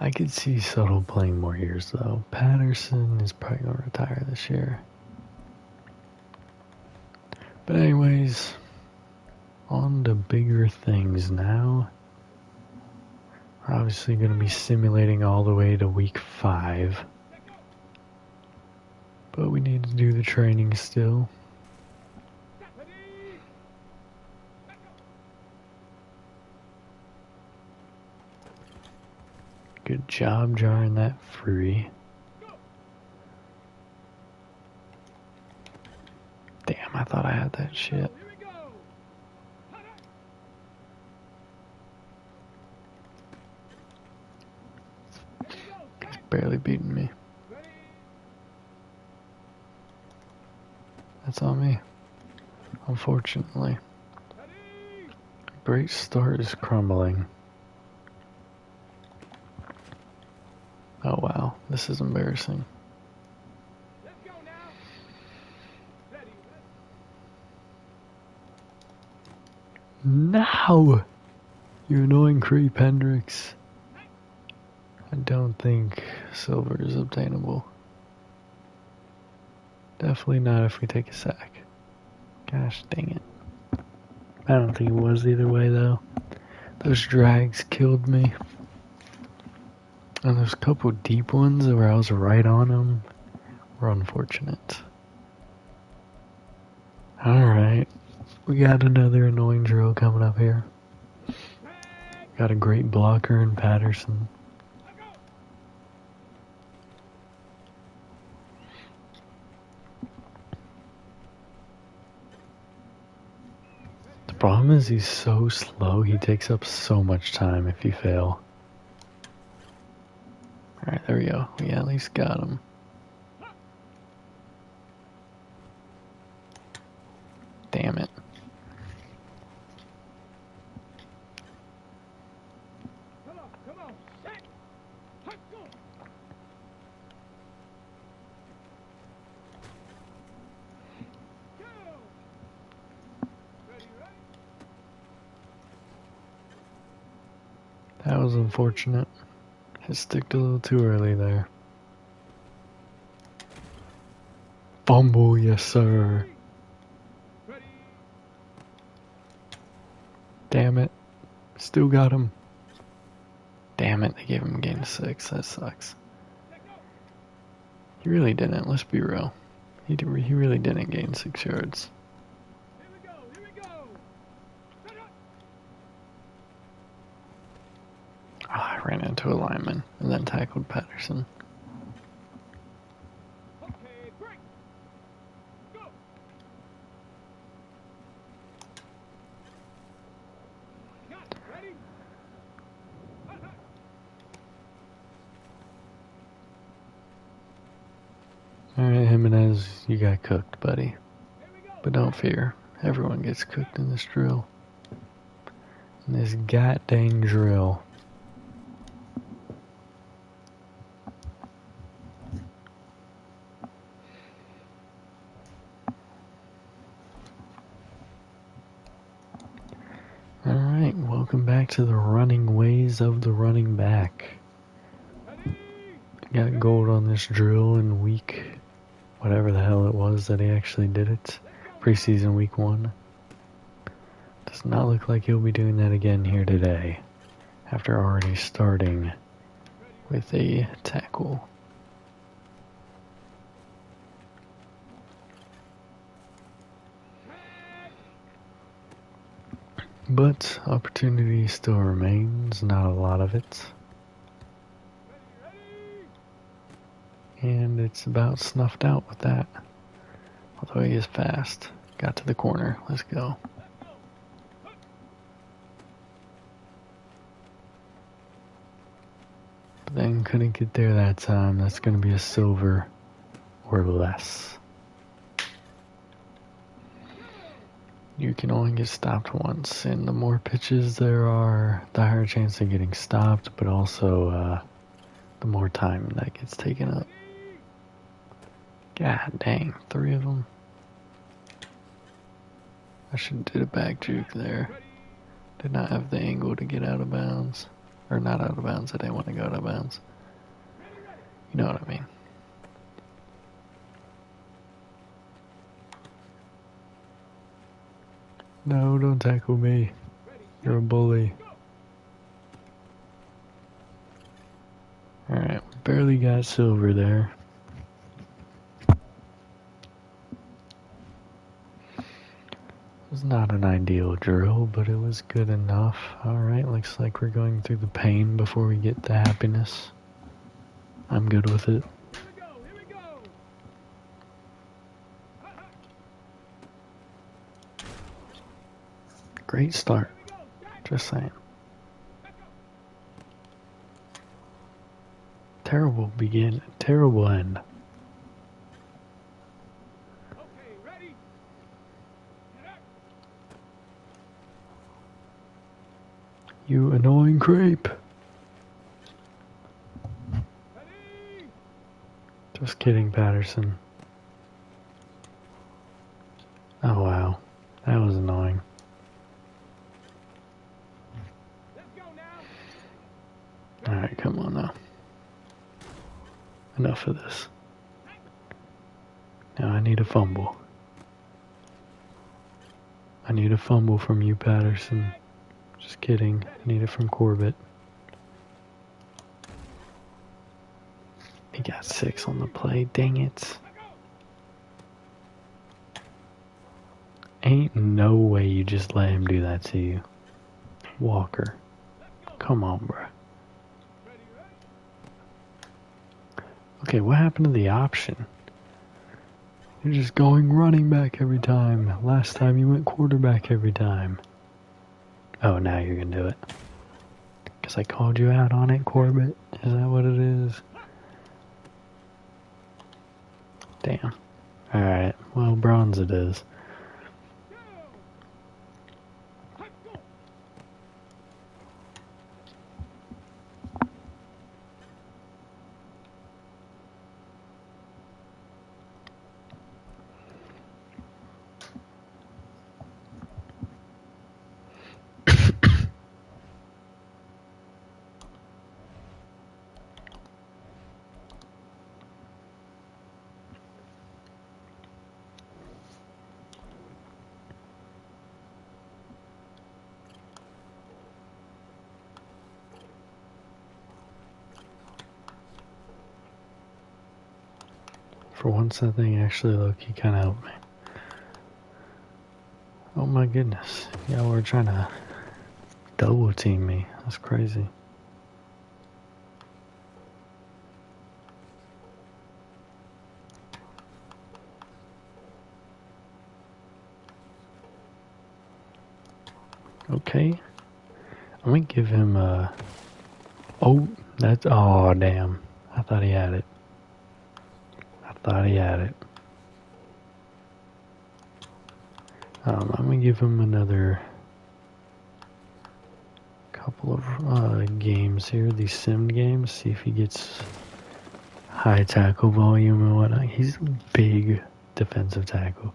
I could see Suttle playing more years though. Patterson is probably going to retire this year. But anyways, on to bigger things now. We're obviously going to be simulating all the way to week 5. But we need to do the training still. Good job jarring that free. Damn, I thought I had that shit. barely beating me. That's on me, unfortunately. Great start is crumbling. Oh wow, this is embarrassing. Now! You annoying creep, Hendricks. I don't think silver is obtainable. Definitely not if we take a sack. Gosh dang it. I don't think it was either way though. Those drags killed me. And those couple deep ones where I was right on them were unfortunate. Alright. We got another annoying drill coming up here. Got a great blocker in Patterson. The problem is he's so slow, he takes up so much time if you fail. Alright, there we go. We at least got him. Damn it. That was unfortunate. It sticked a little too early there. Fumble, yes sir. Damn it. Still got him. Damn it, they gave him a gain of 6. That sucks. He really didn't, let's be real. He really didn't gain 6 yards. Oh, I ran into a lineman and then tackled Patterson. Alright, Jimenez, you got cooked, buddy. But don't fear, everyone gets cooked in this drill. In this goddamn drill. Alright, welcome back to the running ways of the running back. Got gold on this drill in week, whatever the hell it was that he actually did it. Preseason week 1. Does not look like he'll be doing that again here today, after already starting with a tackle. But opportunity still remains, not a lot of it. And it's about snuffed out with that. Although he is fast. Got to the corner. Let's go. But then couldn't get there that time. That's going to be a silver or less. You can only get stopped once, and the more pitches there are, the higher chance of getting stopped, but also the more time that gets taken up. God dang, 3 of them. I should have did a back juke there. Did not have the angle to get out of bounds. Or not out of bounds, I didn't want to go out of bounds. You know what I mean. No, don't tackle me. You're a bully. Alright, we barely got silver there. It was not an ideal drill, but it was good enough. Alright, looks like we're going through the pain before we get the happiness. I'm good with it. Great start. Just saying. Terrible terrible end. You annoying creep. Just kidding, Patterson. Oh wow, that was annoying. Alright, come on now. Enough of this. Now I need a fumble. I need a fumble from you, Patterson. Just kidding. I need it from Corbett. He got 6 on the play. Dang it. Ain't no way you just let him do that to you. Walker. Come on, bruh. Okay, what happened to the option? You're just going running back every time. Last time you went quarterback every time. Oh, now you're gonna do it. Because I called you out on it, Corbett? Is that what it is? Damn. Alright, well, bronze it is. For once, that thing actually low-key kind of helped me. Oh my goodness. Y'all were trying to double team me. That's crazy. Okay. I'm gonna give him a... Oh, that's... Oh, damn. I thought he had it. Thought he had it. I'm gonna give him another couple of games here, these sim games, see if he gets high tackle volume and whatnot. He's a big defensive tackle.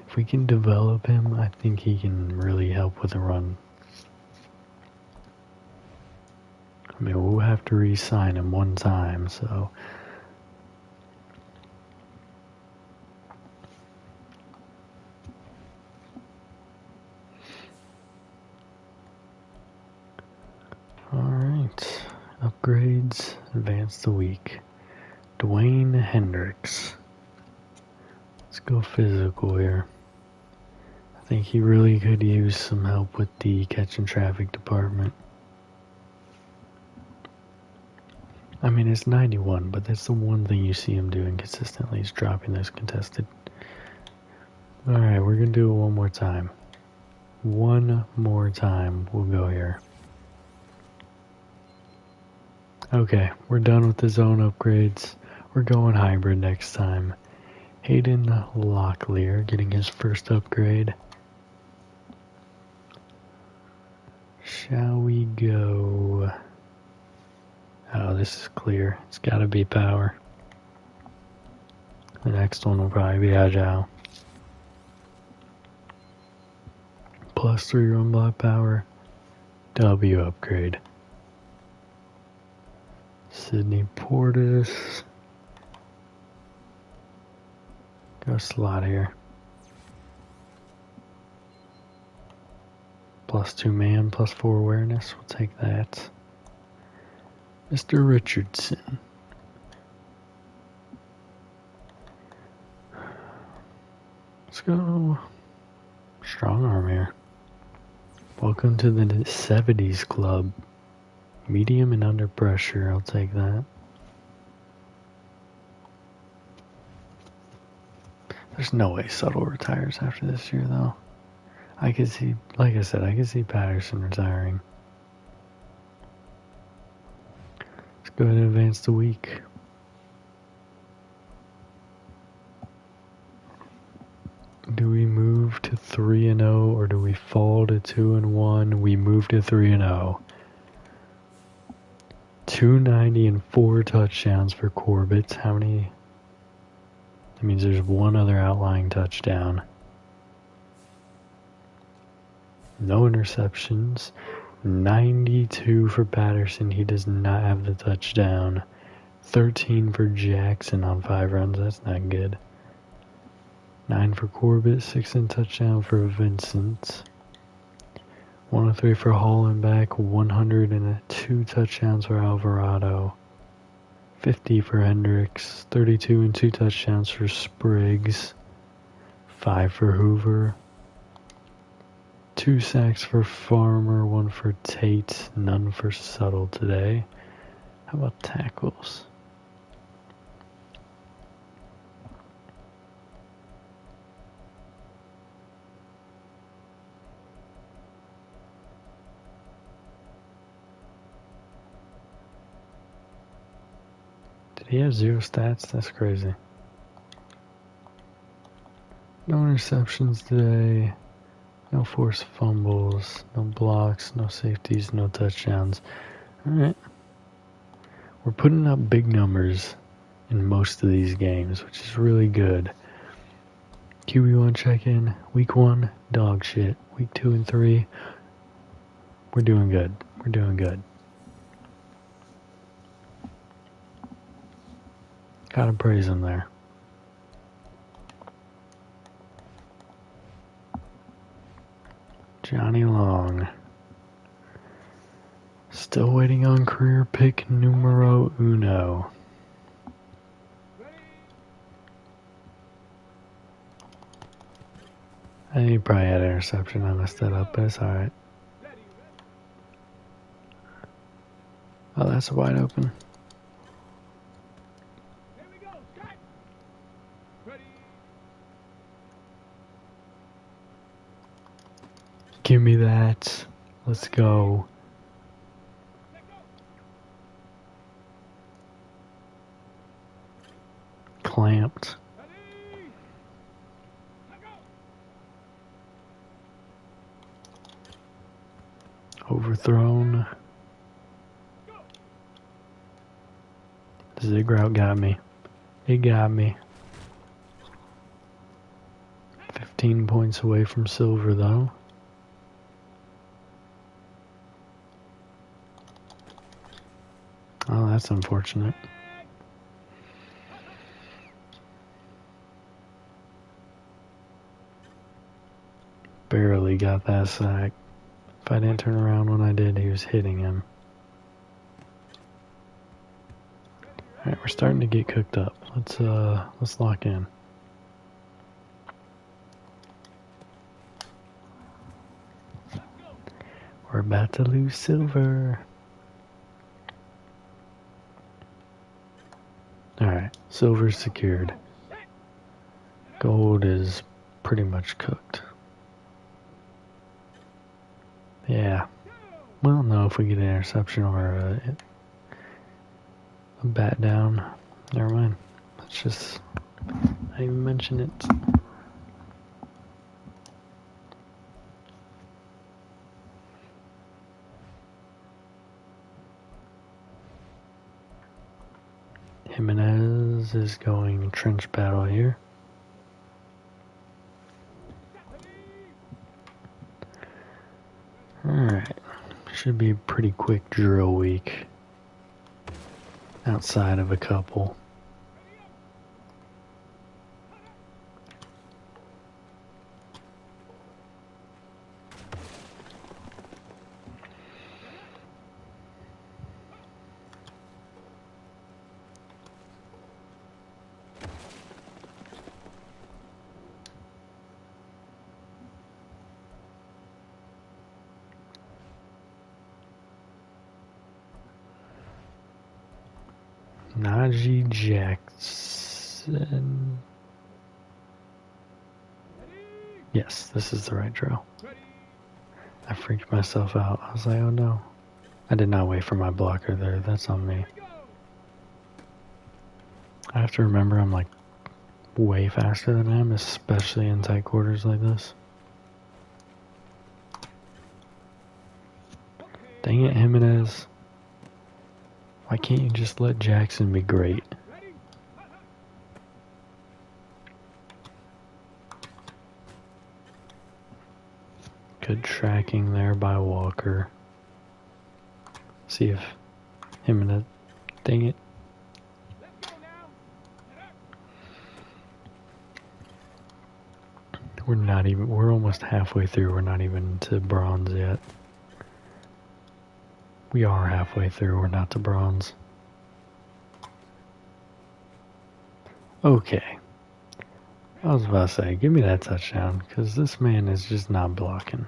If we can develop him, I think he can really help with the run. I mean, we'll have to re-sign him one time, so... Alright, upgrades, advance the week. Dwayne Hendricks. Let's go physical here. I think he really could use some help with the catch and traffic department. I mean, it's 91, but that's the one thing you see him doing consistently is dropping those contested. Alright, we're going to do it one more time. One more time, we'll go here. Okay, we're done with the zone upgrades. We're going hybrid next time. Hayden Locklear getting his first upgrade. Shall we go... Oh, this is clear. It's gotta be power. The next one will probably be agile. +3 run block power. W upgrade. Sidney Portis. Go slot here. +2 man, +4 awareness. We'll take that. Mr. Richardson. Let's go strong arm here. Welcome to the 70s club. Medium and under pressure, I'll take that. There's no way Subtle retires after this year, though. I could see, like I said, I could see Patterson retiring. Let's Go ahead and advance the week. Do we move to 3-0 or do we fall to 2-1? We move to 3-0. 290 and 4 touchdowns for Corbett. How many? That means there's one other outlying touchdown. No interceptions. 92 for Patterson. He does not have the touchdown. 13 for Jackson on 5 runs. That's not good. 9 for Corbett. 6 in touchdown for Vincent. 103 for Hollenbeck. 102 touchdowns for Alvarado. 50 for Hendricks. 32 and 2 touchdowns for Spriggs. 5 for Hoover. 2 sacks for Farmer, 1 for Tate, none for Subtle today. How about tackles? Did he have 0 stats? That's crazy. No interceptions today. No forced fumbles, no blocks, no safeties, no touchdowns. Alright. We're putting up big numbers in most of these games, which is really good. QB1 check-in. Week 1, dog shit. Week 2 and 3, we're doing good. We're doing good. Gotta praise him there. Johnny Long. Still waiting on career pick numero uno. I think he probably had an interception. I messed that up, but it's alright. Oh, that's wide open. Give me that. Let's go. Clamped. Overthrown. Zig route got me. It got me. 15 points away from silver though. Oh, that's unfortunate. Barely got that sack. If I didn't turn around when I did, he was hitting him. Alright, we're starting to get cooked up. Let's lock in. We're about to lose silver. Alright, silver's secured. Gold is pretty much cooked. Yeah. Well, no, if we get an interception or a bat down. Never mind. Let's just not even mention it. Jimenez is going trench battle here. Alright. Should be a pretty quick drill week. Outside of a couple. Najee Jackson. Yes, this is the right drill. I freaked myself out. I was like, oh no. I did not wait for my blocker there. That's on me. I have to remember I'm like way faster than him, especially in tight quarters like this. Dang it, Jimenez. Why can't you just let Jackson be great? Good tracking there by Walker. See if Jimenez... Dang it. We're almost halfway through. We're not even to bronze yet. We are halfway through. We're not to bronze. Okay. I was about to say, give me that touchdown, because this man is just not blocking.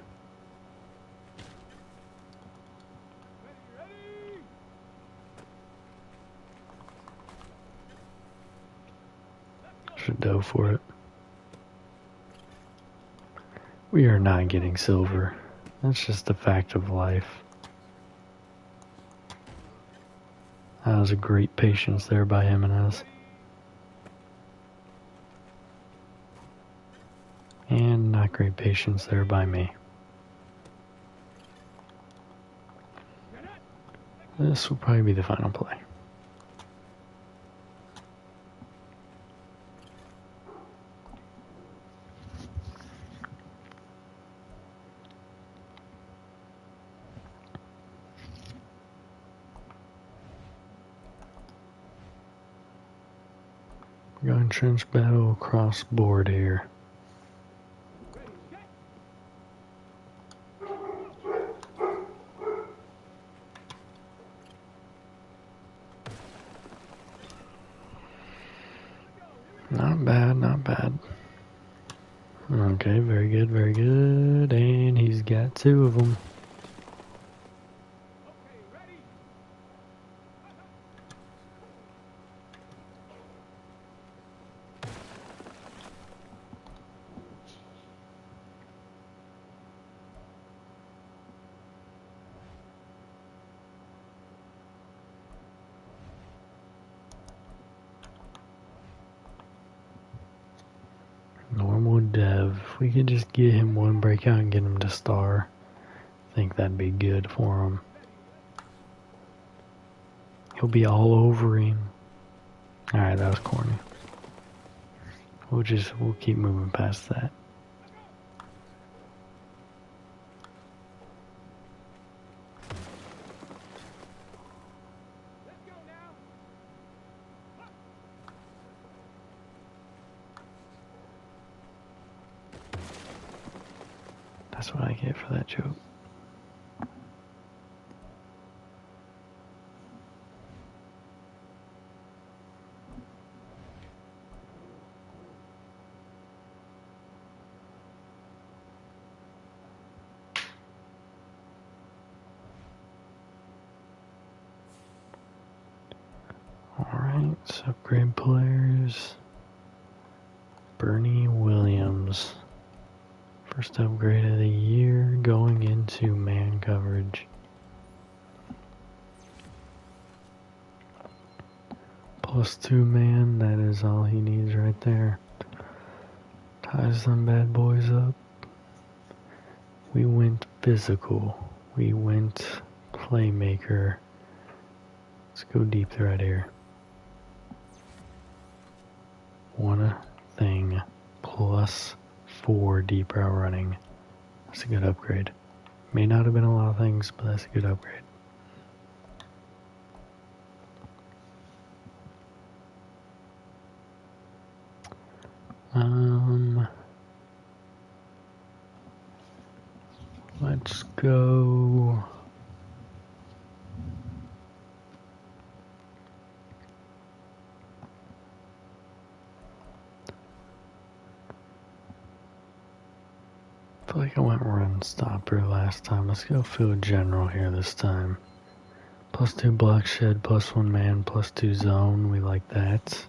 Should go for it. We are not getting silver. That's just a fact of life. That was a great patience there by Jimenez. And not great patience there by me. This will probably be the final play. We're going trench battle across board here. Not bad, not bad. Okay, very good, very good. And he's got two of them. Normal dev. If we could just get him one breakout and get him to star, I think that'd be good for him. He'll be all over him. Alright, that was corny. We'll keep moving past that. That's what I get for that joke. Alright, so upgrade players. Bernie Williams. First upgrade of the year going into man coverage. +2 man, that is all he needs right there. Ties them bad boys up. We went physical. We went playmaker. Let's go deep threat here. One thing +4 deep route running. That's a good upgrade. May not have been a lot of things, but that's a good upgrade. Let's go. I feel like I went run stopper last time. Let's go field general here this time. +2 block shed, +1 man, +2 zone. We like that.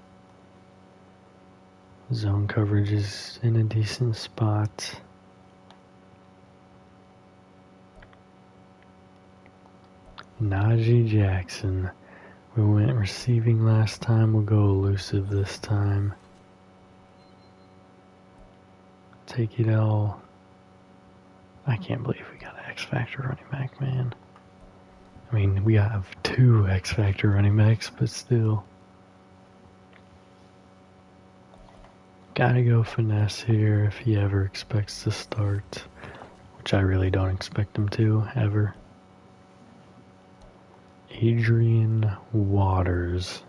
Zone coverage is in a decent spot. Najee Jackson. We went receiving last time, we'll go elusive this time. Take it all. I can't believe we got an X-Factor running back, man. I mean, we have 2 X-Factor running backs, but still. Gotta go finesse here if he ever expects to start, which I really don't expect him to, ever. Adrian Waters.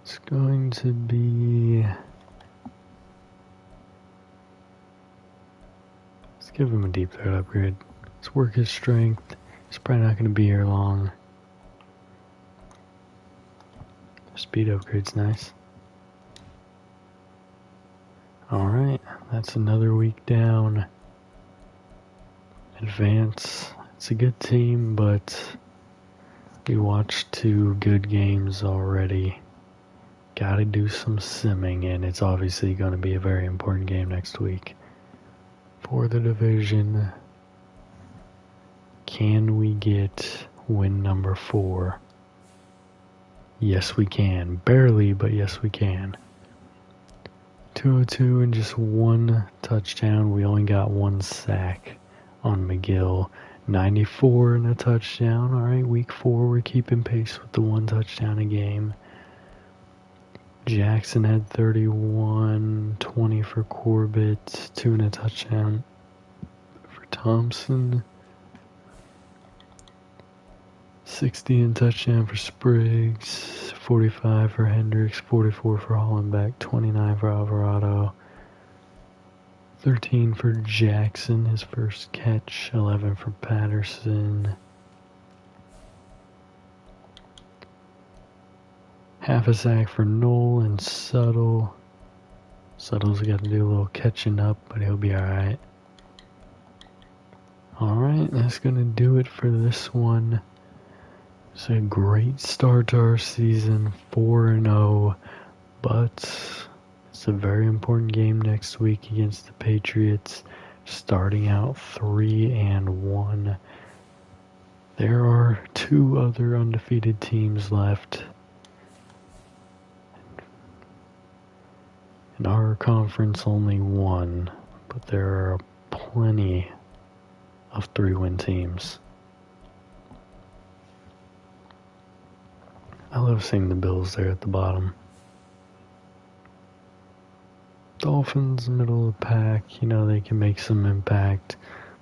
It's going to be... Let's give him a deep threat upgrade. Let's work his strength. He's probably not going to be here long. Speed upgrade's nice. Alright, that's another week down. Advance. It's a good team, but we watched 2 good games already. Gotta do some simming, and it's obviously going to be a very important game next week. For the division, can we get win number 4? Yes, we can. Barely, but yes, we can. 202 and just 1 touchdown. We only got 1 sack on McGill. 94 and a touchdown. Alright, week 4, we're keeping pace with the 1 touchdown a game. Jackson had 31, 20 for Corbett, 2 and a touchdown for Thompson. 60 and touchdown for Spriggs, 45 for Hendricks, 44 for Hollenbeck, 29 for Alvarado, 13 for Jackson, his first catch, 11 for Patterson. Half a sack for Knoll and Suttle. Suttle's got to do a little catching up, but he'll be alright. Alright, that's going to do it for this one. It's a great start to our season, 4-0, but it's a very important game next week against the Patriots, starting out 3-1. There are 2 other undefeated teams left. In our conference, only 1, but there are plenty of 3-win teams. I love seeing the Bills there at the bottom. Dolphins, middle of the pack, you know, they can make some impact,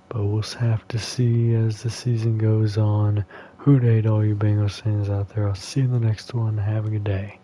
but we'll have to see as the season goes on. Who dey to all you Bengals fans out there. I'll see you in the next one. Have a good day.